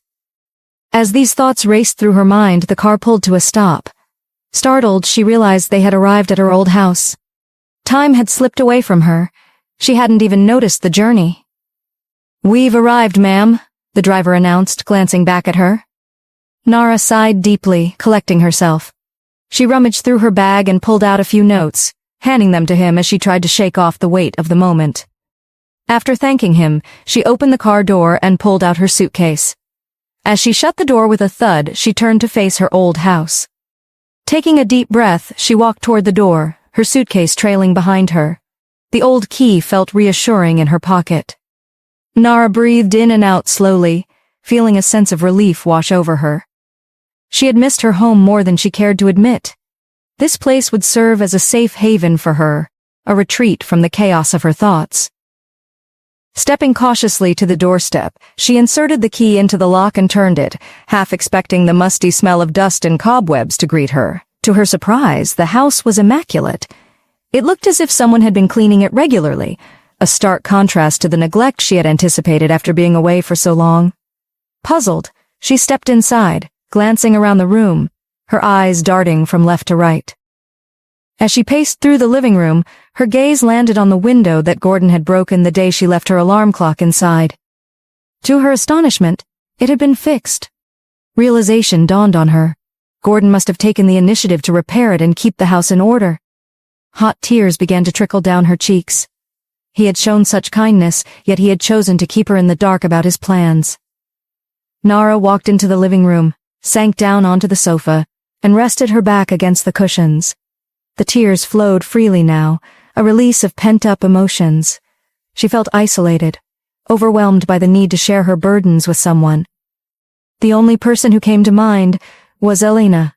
Speaker 1: As these thoughts raced through her mind, the car pulled to a stop. Startled, she realized they had arrived at her old house. Time had slipped away from her. She hadn't even noticed the journey. "We've arrived, ma'am," the driver announced, glancing back at her. Nara sighed deeply, collecting herself. She rummaged through her bag and pulled out a few notes, handing them to him as she tried to shake off the weight of the moment. After thanking him, she opened the car door and pulled out her suitcase. As she shut the door with a thud, she turned to face her old house. Taking a deep breath, she walked toward the door, her suitcase trailing behind her. The old key felt reassuring in her pocket. Nara breathed in and out slowly, feeling a sense of relief wash over her. She had missed her home more than she cared to admit. This place would serve as a safe haven for her, a retreat from the chaos of her thoughts. Stepping cautiously to the doorstep, she inserted the key into the lock and turned it, half expecting the musty smell of dust and cobwebs to greet her. To her surprise, the house was immaculate. It looked as if someone had been cleaning it regularly, a stark contrast to the neglect she had anticipated after being away for so long. Puzzled, she stepped inside, glancing around the room, her eyes darting from left to right. As she paced through the living room, her gaze landed on the window that Gordon had broken the day she left her alarm clock inside. To her astonishment, it had been fixed. Realization dawned on her. Gordon must have taken the initiative to repair it and keep the house in order. Hot tears began to trickle down her cheeks. He had shown such kindness, yet he had chosen to keep her in the dark about his plans. Nara walked into the living room, sank down onto the sofa, and rested her back against the cushions. The tears flowed freely now, a release of pent-up emotions. She felt isolated, overwhelmed by the need to share her burdens with someone. The only person who came to mind was Elena.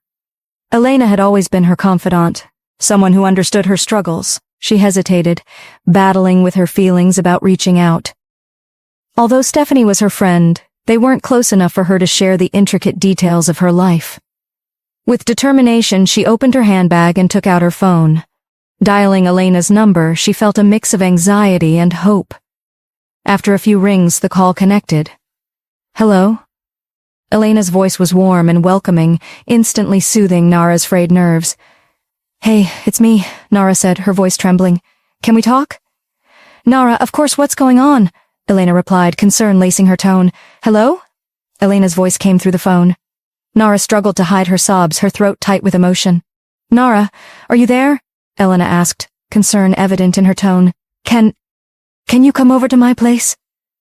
Speaker 1: Elena had always been her confidant, someone who understood her struggles. She hesitated, battling with her feelings about reaching out. Although Stephanie was her friend, they weren't close enough for her to share the intricate details of her life. With determination, she opened her handbag and took out her phone. Dialing Elena's number, she felt a mix of anxiety and hope. After a few rings, the call connected. "Hello?" Elena's voice was warm and welcoming, instantly soothing Nara's frayed nerves. "Hey, it's me," Nara said, her voice trembling. "Can we talk?" "Nara, of course, what's going on?" Elena replied, concern lacing her tone. "Hello?" Elena's voice came through the phone. Nara struggled to hide her sobs, her throat tight with emotion. "Nara, are you there?" Elena asked, concern evident in her tone. Can you come over to my place?"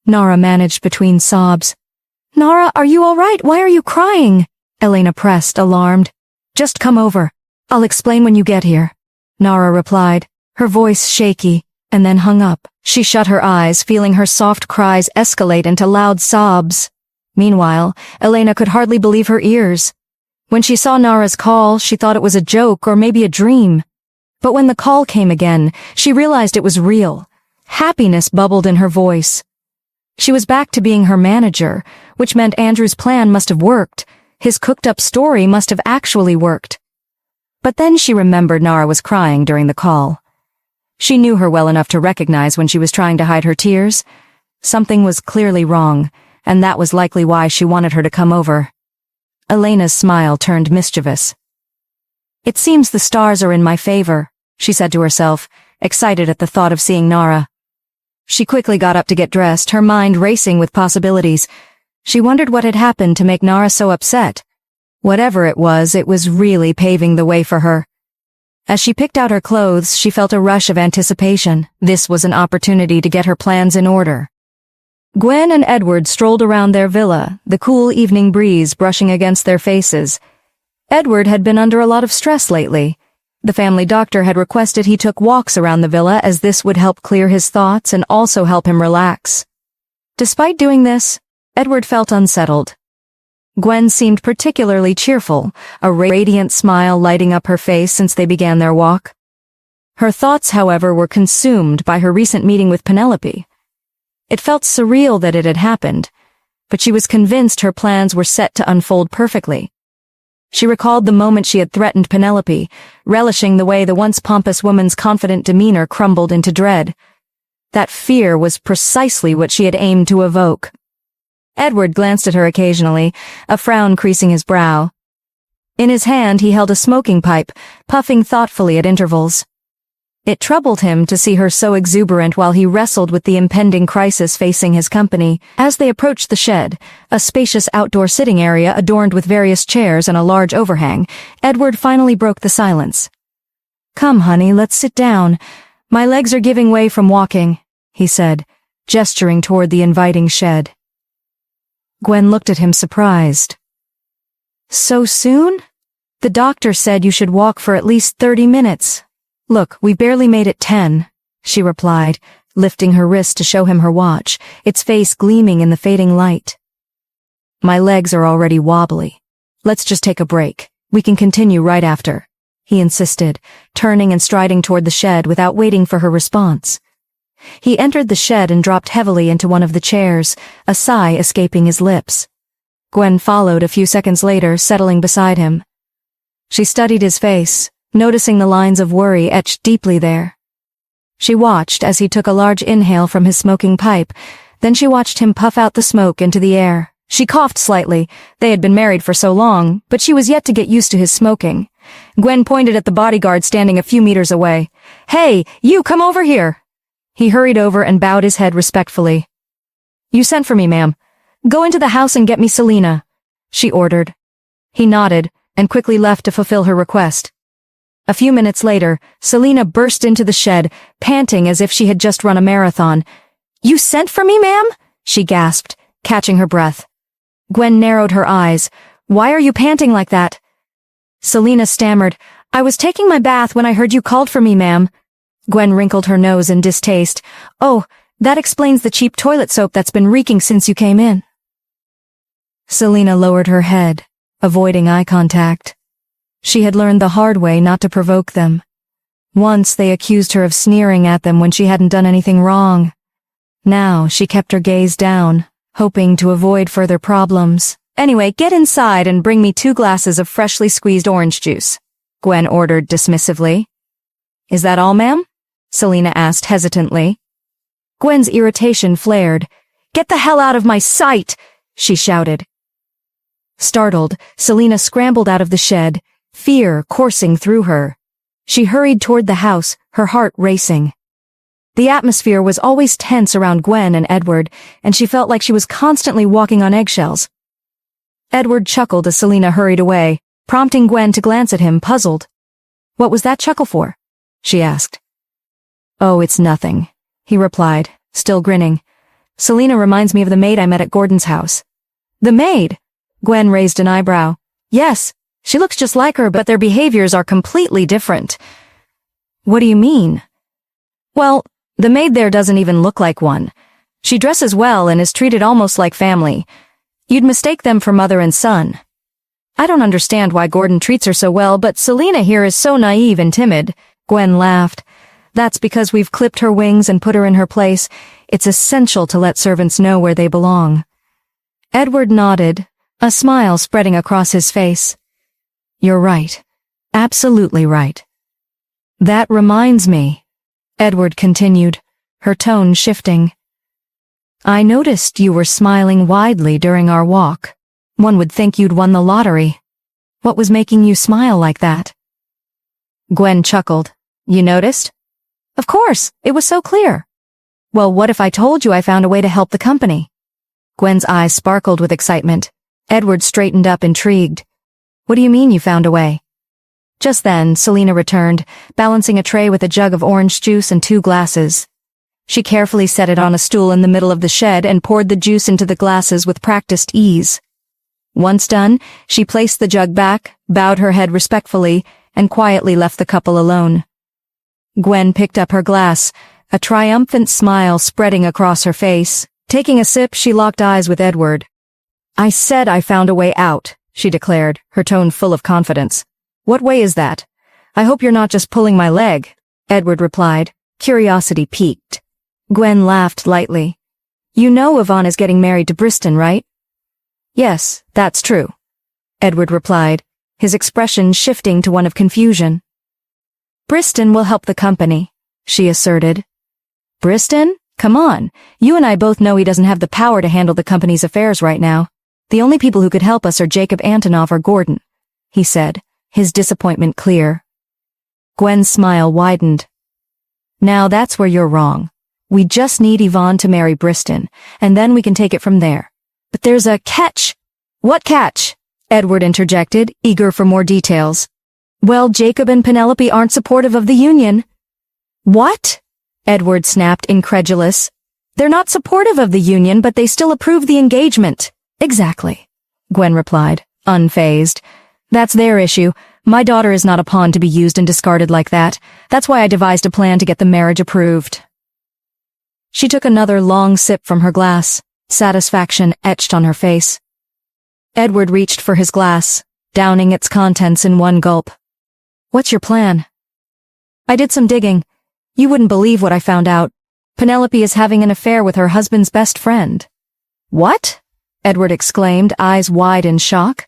Speaker 1: Nara managed between sobs. "Nara, are you all right? Why are you crying?" Elena pressed, alarmed. "Just come over. I'll explain when you get here," Nara replied, her voice shaky, and then hung up. She shut her eyes, feeling her soft cries escalate into loud sobs. Meanwhile, Elena could hardly believe her ears. When she saw Nara's call, she thought it was a joke or maybe a dream. But when the call came again, she realized it was real. Happiness bubbled in her voice. She was back to being her manager, which meant Andrew's plan must have worked. His cooked-up story must have actually worked. But then she remembered Nara was crying during the call. She knew her well enough to recognize when she was trying to hide her tears. Something was clearly wrong, and that was likely why she wanted her to come over. Elena's smile turned mischievous. "It seems the stars are in my favor," she said to herself, excited at the thought of seeing Nara. She quickly got up to get dressed, her mind racing with possibilities. She wondered what had happened to make Nara so upset. Whatever it was really paving the way for her. As she picked out her clothes, she felt a rush of anticipation. This was an opportunity to get her plans in order. Gwen and Edward strolled around their villa, the cool evening breeze brushing against their faces. Edward had been under a lot of stress lately. The family doctor had requested he took walks around the villa as this would help clear his thoughts and also help him relax. Despite doing this, Edward felt unsettled. Gwen seemed particularly cheerful, a radiant smile lighting up her face since they began their walk. Her thoughts, however, were consumed by her recent meeting with Penelope. It felt surreal that it had happened, but she was convinced her plans were set to unfold perfectly. She recalled the moment she had threatened Penelope, relishing the way the once pompous woman's confident demeanor crumbled into dread. That fear was precisely what she had aimed to evoke. Edward glanced at her occasionally, a frown creasing his brow. In his hand he held a smoking pipe, puffing thoughtfully at intervals. It troubled him to see her so exuberant while he wrestled with the impending crisis facing his company. As they approached the shed, a spacious outdoor sitting area adorned with various chairs and a large overhang, Edward finally broke the silence. "Come, honey, let's sit down. My legs are giving way from walking," he said, gesturing toward the inviting shed. Gwen looked at him surprised. "So soon? The doctor said you should walk for at least 30 minutes. Look, we barely made it 10. she replied, lifting her wrist to show him her watch, its face gleaming in the fading light. My legs are already wobbly. Let's just take a break. We can continue right after, he insisted, turning and striding toward the shed without waiting for her response. He entered the shed and dropped heavily into one of the chairs, a sigh escaping his lips. Gwen followed a few seconds later, settling beside him. She studied his face, noticing the lines of worry etched deeply there. She watched as he took a large inhale from his smoking pipe, then she watched him puff out the smoke into the air. She coughed slightly. They had been married for so long, but she was yet to get used to his smoking. Gwen pointed at the bodyguard standing a few meters away. "Hey, you come over here!" He hurried over and bowed his head respectfully. "You sent for me, ma'am. Go into the house and get me Selina," she ordered. He nodded and quickly left to fulfill her request. A few minutes later, Selina burst into the shed, panting as if she had just run a marathon. "You sent for me, ma'am?" she gasped, catching her breath. Gwen narrowed her eyes. "Why are you panting like that?" Selina stammered. "I was taking my bath when I heard you called for me, ma'am." Gwen wrinkled her nose in distaste. "Oh, that explains the cheap toilet soap that's been reeking since you came in." Selina lowered her head, avoiding eye contact. She had learned the hard way not to provoke them. Once they accused her of sneering at them when she hadn't done anything wrong. Now she kept her gaze down, hoping to avoid further problems. "Anyway, get inside and bring me 2 glasses of freshly squeezed orange juice," Gwen ordered dismissively. "Is that all, ma'am?" Selina asked hesitantly. Gwen's irritation flared. "Get the hell out of my sight!" she shouted. Startled, Selina scrambled out of the shed, fear coursing through her. She hurried toward the house, her heart racing. The atmosphere was always tense around Gwen and Edward, and she felt like she was constantly walking on eggshells. Edward chuckled as Selina hurried away, prompting Gwen to glance at him, puzzled. "What was that chuckle for?" she asked. "Oh, it's nothing," he replied, still grinning. "Selina reminds me of the maid I met at Gordon's house." "The maid?" Gwen raised an eyebrow. "Yes, she looks just like her, but their behaviors are completely different." "What do you mean?" "Well, the maid there doesn't even look like one. She dresses well and is treated almost like family. You'd mistake them for mother and son. I don't understand why Gordon treats her so well, but Selina here is so naive and timid." Gwen laughed. "That's because we've clipped her wings and put her in her place. It's essential to let servants know where they belong." Edward nodded, a smile spreading across his face. "You're right. Absolutely right." "That reminds me," Edward continued, her tone shifting. "I noticed you were smiling widely during our walk. One would think you'd won the lottery. What was making you smile like that?" Gwen chuckled. "You noticed?" "Of course, it was so clear." "Well, what if I told you I found a way to help the company?" Gwen's eyes sparkled with excitement. Edward straightened up, intrigued. "What do you mean you found a way?" Just then, Selina returned, balancing a tray with a jug of orange juice and 2 glasses. She carefully set it on a stool in the middle of the shed and poured the juice into the glasses with practiced ease. Once done, she placed the jug back, bowed her head respectfully, and quietly left the couple alone. Gwen picked up her glass, a triumphant smile spreading across her face. Taking a sip, she locked eyes with Edward. "I said I found a way out," she declared, her tone full of confidence. "What way is that?" "I hope you're not just pulling my leg," Edward replied, curiosity piqued. Gwen laughed lightly. "You know Yvonne is getting married to Briston, right?" "Yes, that's true," Edward replied, his expression shifting to one of confusion. "Briston will help the company," she asserted. "Briston? Come on. You and I both know he doesn't have the power to handle the company's affairs right now. The only people who could help us are Jacob Antonov or Gordon," he said, his disappointment clear. Gwen's smile widened. "Now that's where you're wrong. We just need Yvonne to marry Briston, and then we can take it from there. But there's a catch." "What catch?" Edward interjected, eager for more details. "Well, Jacob and Penelope aren't supportive of the union." "What?" Edward snapped, incredulous. "They're not supportive of the union, but they still approve the engagement." "Exactly," Gwen replied, unfazed. "That's their issue. My daughter is not a pawn to be used and discarded like that. That's why I devised a plan to get the marriage approved. She took another long sip from her glass, satisfaction etched on her face. Edward reached for his glass, downing its contents in one gulp. What's your plan? I did some digging. You wouldn't believe what I found out. Penelope is having an affair with her husband's best friend. What? Edward exclaimed, eyes wide in shock.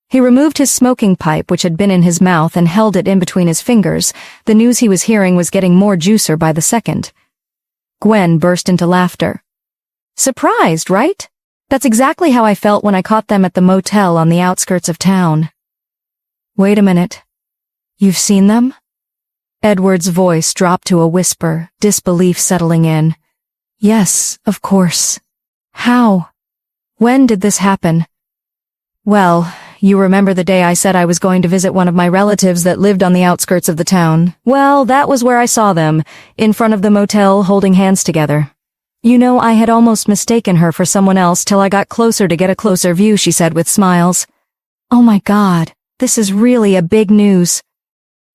Speaker 1: He removed his smoking pipe, which had been in his mouth, and held it in between his fingers. The news he was hearing was getting more juicer by the second. Gwen burst into laughter. Surprised, right? That's exactly how I felt when I caught them at the motel on the outskirts of town. Wait a minute. You've seen them? Edward's voice dropped to a whisper, disbelief settling in. Yes, of course. How? When did this happen? Well, you remember the day I said I was going to visit one of my relatives that lived on the outskirts of the town? Well, that was where I saw them, in front of the motel holding hands together. You know, I had almost mistaken her for someone else till I got closer to get a closer view, she said with smiles. Oh my God, this is really a big news.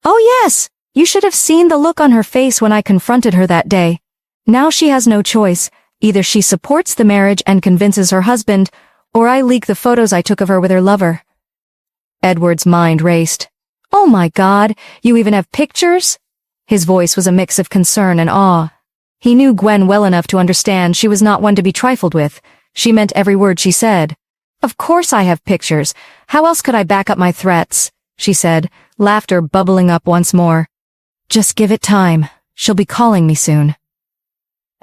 Speaker 1: Oh yes, you should have seen the look on her face when I confronted her that day. Now she has no choice. Either she supports the marriage and convinces her husband, or I leak the photos I took of her with her lover. Edward's mind raced. Oh my God, you even have pictures? His voice was a mix of concern and awe. He knew Gwen well enough to understand she was not one to be trifled with. She meant every word she said. Of course I have pictures. How else could I back up my threats? She said, laughter bubbling up once more. Just give it time. She'll be calling me soon.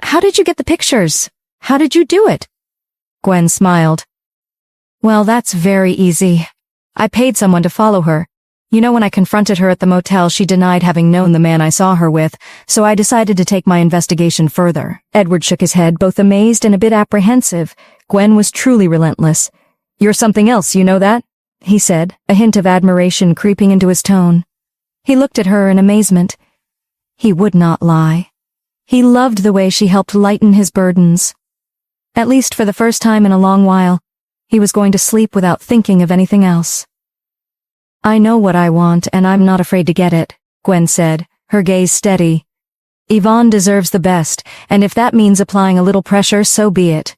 Speaker 1: How did you get the pictures? How did you do it? Gwen smiled. Well, that's very easy. I paid someone to follow her. You know, when I confronted her at the motel, she denied having known the man I saw her with, so I decided to take my investigation further. Edward shook his head, both amazed and a bit apprehensive. Gwen was truly relentless. You're something else, you know that? He said, a hint of admiration creeping into his tone. He looked at her in amazement. He would not lie. He loved the way she helped lighten his burdens. At least for the first time in a long while, he was going to sleep without thinking of anything else. I know what I want, and I'm not afraid to get it, Gwen said, her gaze steady. Yvonne deserves the best, and if that means applying a little pressure, so be it.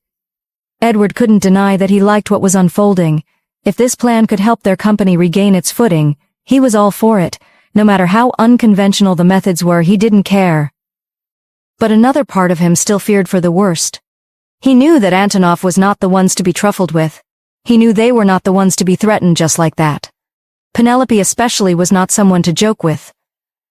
Speaker 1: Edward couldn't deny that he liked what was unfolding. If this plan could help their company regain its footing, he was all for it. No matter how unconventional the methods were, he didn't care. But another part of him still feared for the worst. He knew that Antonov was not the ones to be truffled with. He knew they were not the ones to be threatened just like that. Penelope especially was not someone to joke with.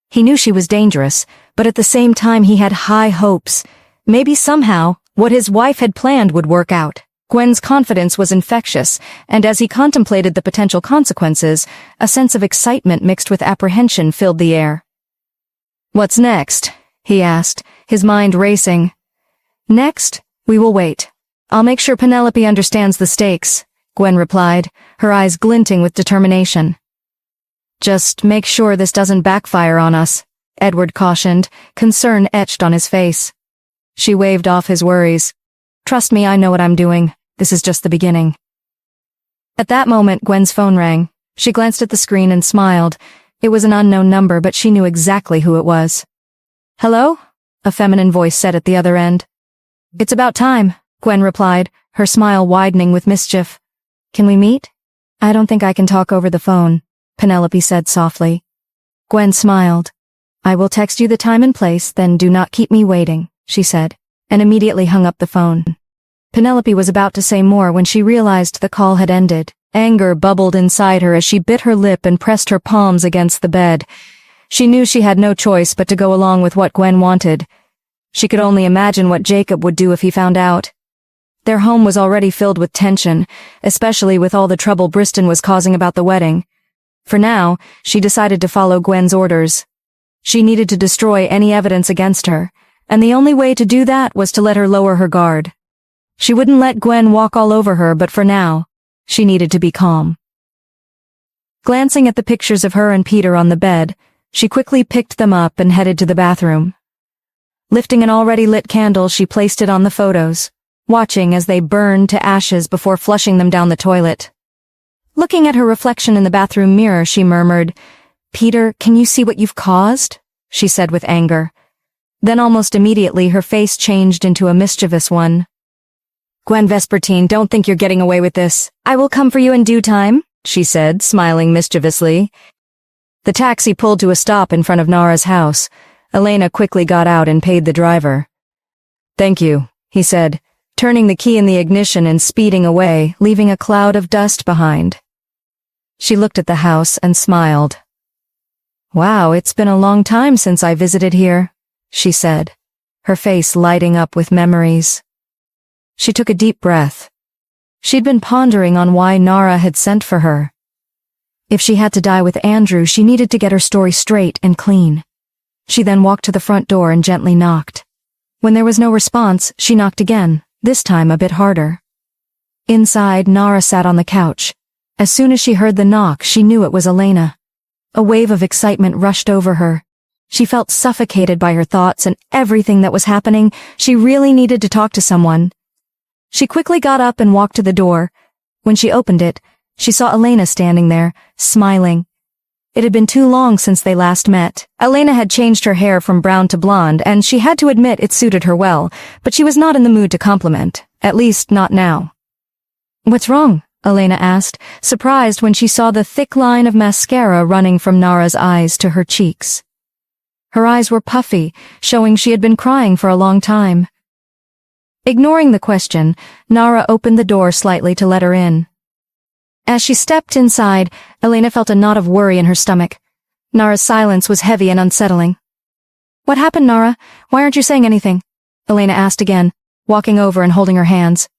Speaker 1: He knew she was dangerous, but at the same time he had high hopes. Maybe somehow, what his wife had planned would work out. Gwen's confidence was infectious, and as he contemplated the potential consequences, a sense of excitement mixed with apprehension filled the air. What's next? He asked, his mind racing. Next, we will wait. I'll make sure Penelope understands the stakes, Gwen replied, her eyes glinting with determination. Just make sure this doesn't backfire on us, Edward cautioned, concern etched on his face. She waved off his worries. Trust me, I know what I'm doing. This is just the beginning. At that moment, Gwen's phone rang. She glanced at the screen and smiled. It was an unknown number, but she knew exactly who it was. Hello? A feminine voice said at the other end. It's about time, Gwen replied, her smile widening with mischief. Can we meet? I don't think I can talk over the phone, Penelope said softly. Gwen smiled. I will text you the time and place, then do not keep me waiting, she said, and immediately hung up the phone. Penelope was about to say more when she realized the call had ended. Anger bubbled inside her as she bit her lip and pressed her palms against the bed. She knew she had no choice but to go along with what Gwen wanted. She could only imagine what Jacob would do if he found out. Their home was already filled with tension, especially with all the trouble Briston was causing about the wedding. For now, she decided to follow Gwen's orders. She needed to destroy any evidence against her, and the only way to do that was to let her lower her guard. She wouldn't let Gwen walk all over her, but for now, she needed to be calm. Glancing at the pictures of her and Peter on the bed, she quickly picked them up and headed to the bathroom. Lifting an already lit candle, she placed it on the photos, watching as they burned to ashes before flushing them down the toilet. Looking at her reflection in the bathroom mirror, she murmured, Peter, can you see what you've caused? She said with anger. Then almost immediately her face changed into a mischievous one. Gwen Vespertine, don't think you're getting away with this. I will come for you in due time, she said, smiling mischievously. The taxi pulled to a stop in front of Nara's house. Elena quickly got out and paid the driver. Thank you, he said, turning the key in the ignition and speeding away, leaving a cloud of dust behind. She looked at the house and smiled. Wow, it's been a long time since I visited here, she said, her face lighting up with memories. She took a deep breath. She'd been pondering on why Nara had sent for her. If she had to die with Andrew, she needed to get her story straight and clean. She then walked to the front door and gently knocked. When there was no response, she knocked again, this time a bit harder. Inside, Nara sat on the couch. As soon as she heard the knock, she knew it was Elena. A wave of excitement rushed over her. She felt suffocated by her thoughts and everything that was happening. She really needed to talk to someone. She quickly got up and walked to the door. When she opened it, she saw Elena standing there, smiling. It had been too long since they last met. Elena had changed her hair from brown to blonde, and she had to admit it suited her well, but she was not in the mood to compliment, at least not now. What's wrong? Elena asked, surprised when she saw the thick line of mascara running from Nara's eyes to her cheeks. Her eyes were puffy, showing she had been crying for a long time. Ignoring the question, Nara opened the door slightly to let her in. As she stepped inside, Elena felt a knot of worry in her stomach. Nara's silence was heavy and unsettling. What happened, Nara? Why aren't you saying anything? Elena asked again, walking over and holding her hands.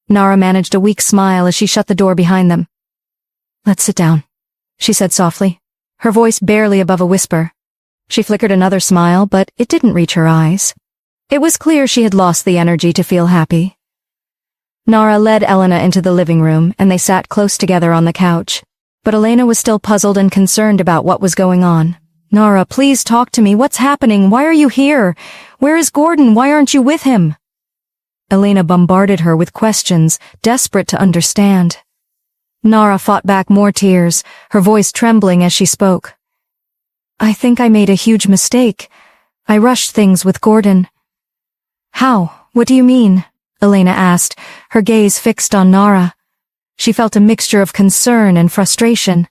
Speaker 1: Nara managed a weak smile as she shut the door behind them. Let's sit down, she said softly, her voice barely above a whisper. She flickered another smile, but it didn't reach her eyes. It was clear she had lost the energy to feel happy. Nara led Elena into the living room, and they sat close together on the couch. But Elena was still puzzled and concerned about what was going on. Nara, please talk to me. What's happening? Why are you here? Where is Gordon? Why aren't you with him? Elena bombarded her with questions, desperate to understand. Nara fought back more tears, her voice trembling as she spoke. I think I made a huge mistake. I rushed things with Gordon. How? What do you mean? Elena asked, her gaze fixed on Nara. She felt a mixture of concern and frustration.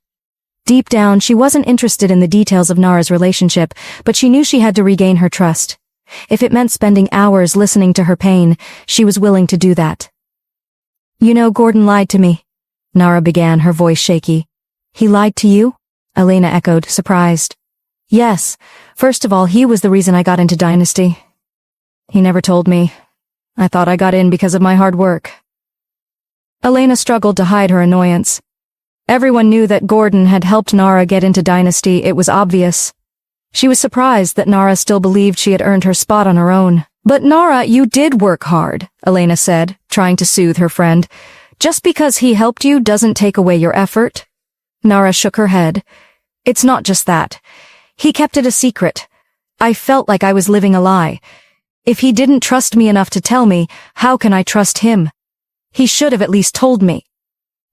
Speaker 1: Deep down, she wasn't interested in the details of Nara's relationship, but she knew she had to regain her trust. If it meant spending hours listening to her pain, she was willing to do that. You know, Gordon lied to me, Nara began, her voice shaky. He lied to you? Elena echoed, surprised. Yes. First of all, he was the reason I got into Dynasty. He never told me. I thought I got in because of my hard work. Elena struggled to hide her annoyance. Everyone knew that Gordon had helped Nara get into Dynasty. It was obvious. She was surprised that Nara still believed she had earned her spot on her own. But Nara, you did work hard, Elena said, trying to soothe her friend. Just because he helped you doesn't take away your effort. Nara shook her head. It's not just that. He kept it a secret. I felt like I was living a lie. If he didn't trust me enough to tell me, how can I trust him? He should have at least told me.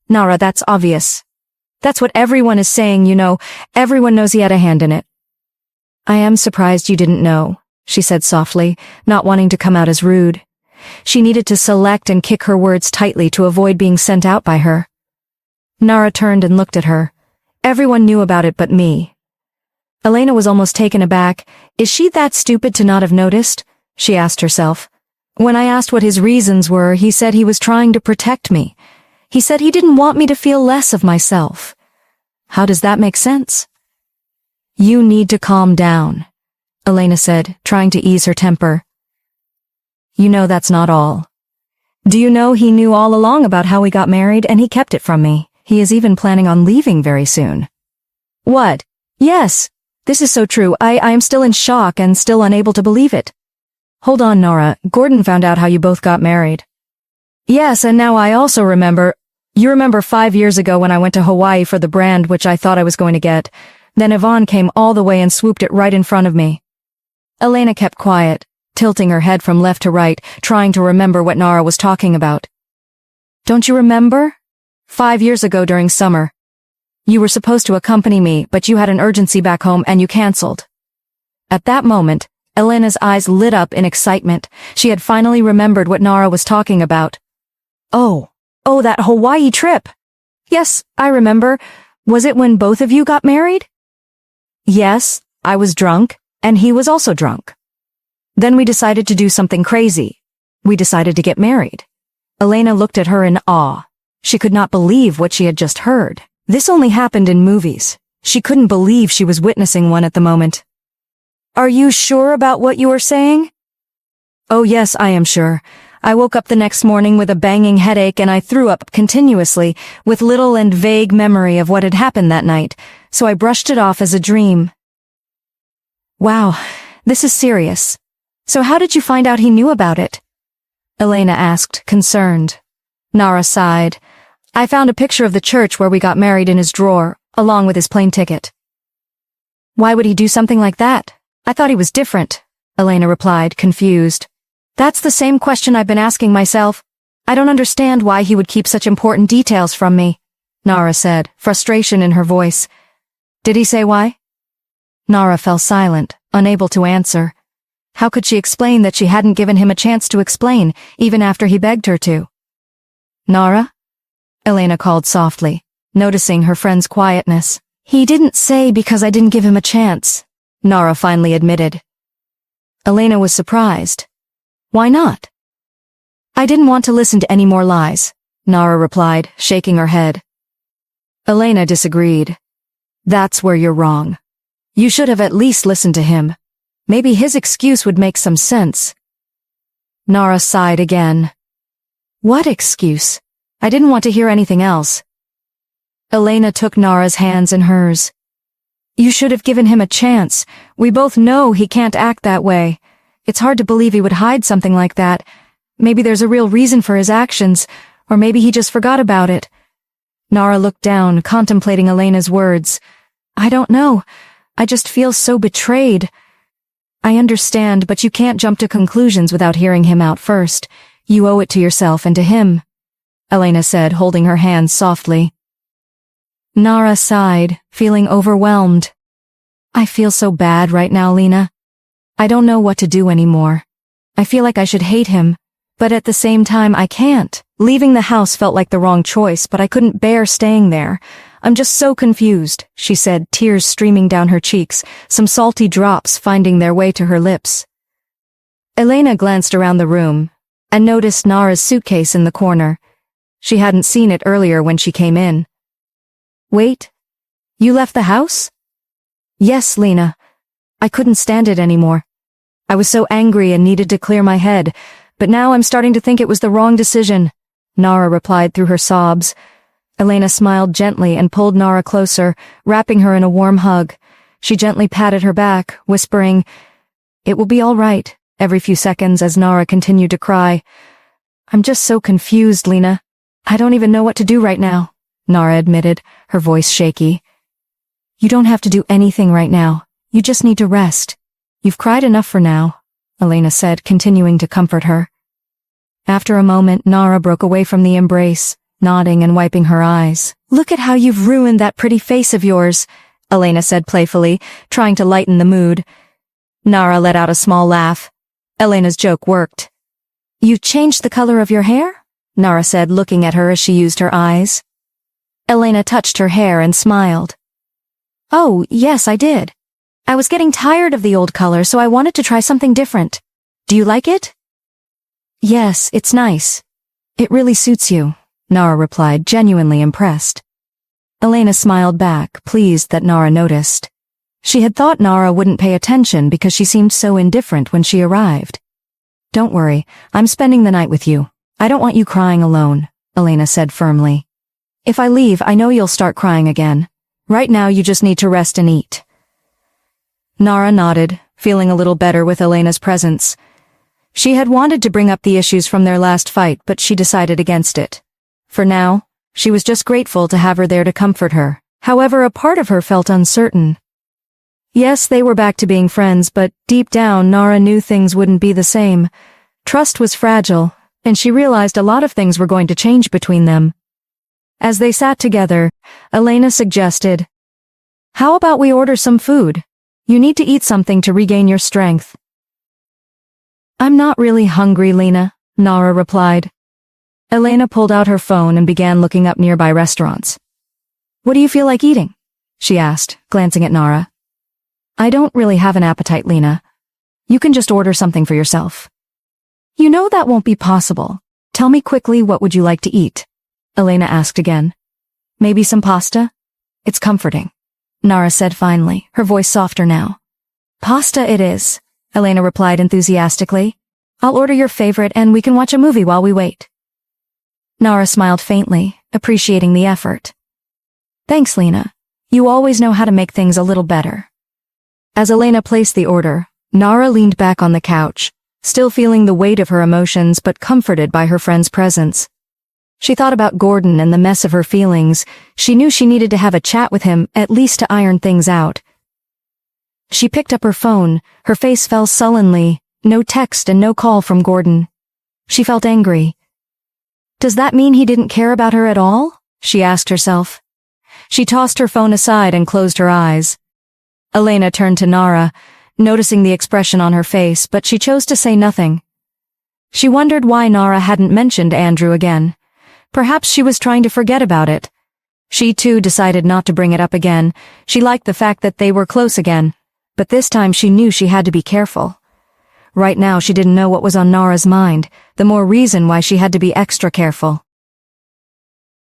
Speaker 1: Nara, that's obvious. That's what everyone is saying, you know. Everyone knows he had a hand in it. I am surprised you didn't know, she said softly, not wanting to come out as rude. She needed to select and kick her words tightly to avoid being sent out by her. Nara turned and looked at her. Everyone knew about it but me. Elena was almost taken aback. Is she that stupid to not have noticed? She asked herself. When I asked what his reasons were, he said he was trying to protect me. He said he didn't want me to feel less of myself. How does that make sense? You need to calm down, Elena said, trying to ease her temper. You know that's not all. Do you know he knew all along about how we got married and he kept it from me? He is even planning on leaving very soon. What? Yes, this is so true. I am still in shock and still unable to believe it. Hold on, Nara. Gordon found out how you both got married. Yes, and now I also remember. You remember 5 years ago when I went to Hawaii for the brand which I thought I was going to get. Then Yvonne came all the way and swooped it right in front of me. Elena kept quiet, tilting her head from left to right, trying to remember what Nara was talking about. Don't you remember? 5 years ago during summer. You were supposed to accompany me, but you had an urgency back home and you canceled." At that moment, Elena's eyes lit up in excitement. She had finally remembered what Nara was talking about. Oh, that Hawaii trip. Yes, I remember. Was it when both of you got married?" "Yes, I was drunk, and he was also drunk. Then we decided to do something crazy. We decided to get married." Elena looked at her in awe. She could not believe what she had just heard. This only happened in movies. She couldn't believe she was witnessing one at the moment. "Are you sure about what you were saying?" "Oh yes, I am sure. I woke up the next morning with a banging headache and I threw up continuously, with little and vague memory of what had happened that night, so I brushed it off as a dream." "Wow, this is serious. So how did you find out he knew about it?" Elena asked, concerned. Nara sighed. "I found a picture of the church where we got married in his drawer, along with his plane ticket." "Why would he do something like that? I thought he was different," Elena replied, confused. "That's the same question I've been asking myself. I don't understand why he would keep such important details from me," Nara said, frustration in her voice. "Did he say why?" Nara fell silent, unable to answer. How could she explain that she hadn't given him a chance to explain, even after he begged her to? "Nara?" Elena called softly, noticing her friend's quietness. "He didn't say because I didn't give him a chance," Nara finally admitted. Elena was surprised. "Why not?" "I didn't want to listen to any more lies," Nara replied, shaking her head. Elena disagreed. "That's where you're wrong. You should have at least listened to him. Maybe his excuse would make some sense." Nara sighed again. "What excuse? I didn't want to hear anything else." Elena took Nara's hands in hers. "You should have given him a chance. We both know he can't act that way. It's hard to believe he would hide something like that. Maybe there's a real reason for his actions, or maybe he just forgot about it." Nara looked down, contemplating Elena's words. "I don't know. I just feel so betrayed." "I understand, but you can't jump to conclusions without hearing him out first. You owe it to yourself and to him," Elena said, holding her hands softly. Nara sighed, feeling overwhelmed. "I feel so bad right now, Lena. I don't know what to do anymore. I feel like I should hate him, but at the same time I can't. Leaving the house felt like the wrong choice, but I couldn't bear staying there. I'm just so confused," she said, tears streaming down her cheeks, some salty drops finding their way to her lips. Elena glanced around the room and noticed Nara's suitcase in the corner. She hadn't seen it earlier when she came in. "Wait, you left the house?" "Yes, Lena. I couldn't stand it anymore. I was so angry and needed to clear my head, but now I'm starting to think it was the wrong decision," Nara replied through her sobs. Elena smiled gently and pulled Nara closer, wrapping her in a warm hug. She gently patted her back, whispering, "It will be all right," every few seconds as Nara continued to cry. "I'm just so confused, Lena. I don't even know what to do right now," Nara admitted, her voice shaky. "You don't have to do anything right now. You just need to rest. You've cried enough for now," Elena said, continuing to comfort her. After a moment, Nara broke away from the embrace, nodding and wiping her eyes. "Look at how you've ruined that pretty face of yours," Elena said playfully, trying to lighten the mood. Nara let out a small laugh. Elena's joke worked. "You changed the color of your hair?" Nara said, looking at her as she used her eyes. Elena touched her hair and smiled. "Oh, yes, I did. I was getting tired of the old color, so I wanted to try something different. Do you like it?" "Yes, it's nice. It really suits you," Nara replied, genuinely impressed. Elena smiled back, pleased that Nara noticed. She had thought Nara wouldn't pay attention because she seemed so indifferent when she arrived. "Don't worry, I'm spending the night with you. I don't want you crying alone," Elena said firmly. "If I leave, I know you'll start crying again. Right now you just need to rest and eat." Nara nodded, feeling a little better with Elena's presence. She had wanted to bring up the issues from their last fight, but she decided against it. For now, she was just grateful to have her there to comfort her. However, a part of her felt uncertain. Yes, they were back to being friends, but deep down, Nara knew things wouldn't be the same. Trust was fragile, and she realized a lot of things were going to change between them. As they sat together, Elena suggested, "How about we order some food? You need to eat something to regain your strength." "I'm not really hungry, Lena," Nara replied. Elena pulled out her phone and began looking up nearby restaurants. "What do you feel like eating?" she asked, glancing at Nara. "I don't really have an appetite, Lena. You can just order something for yourself." "You know that won't be possible. Tell me quickly, what would you like to eat?" Elena asked again. "Maybe some pasta? It's comforting," Nara said finally, her voice softer now. "Pasta it is," Elena replied enthusiastically. "I'll order your favorite and we can watch a movie while we wait." Nara smiled faintly, appreciating the effort. "Thanks, Lena. You always know how to make things a little better." As Elena placed the order, Nara leaned back on the couch, still feeling the weight of her emotions but comforted by her friend's presence. She thought about Gordon and the mess of her feelings. She knew she needed to have a chat with him, at least to iron things out. She picked up her phone, her face fell sullenly, no text and no call from Gordon. She felt angry. Does that mean he didn't care about her at all? She asked herself. She tossed her phone aside and closed her eyes. Elena turned to Nara, noticing the expression on her face, but she chose to say nothing. She wondered why Nara hadn't mentioned Andrew again. Perhaps she was trying to forget about it. She too decided not to bring it up again. She liked the fact that they were close again, but this time she knew she had to be careful. Right now she didn't know what was on Nara's mind, the more reason why she had to be extra careful.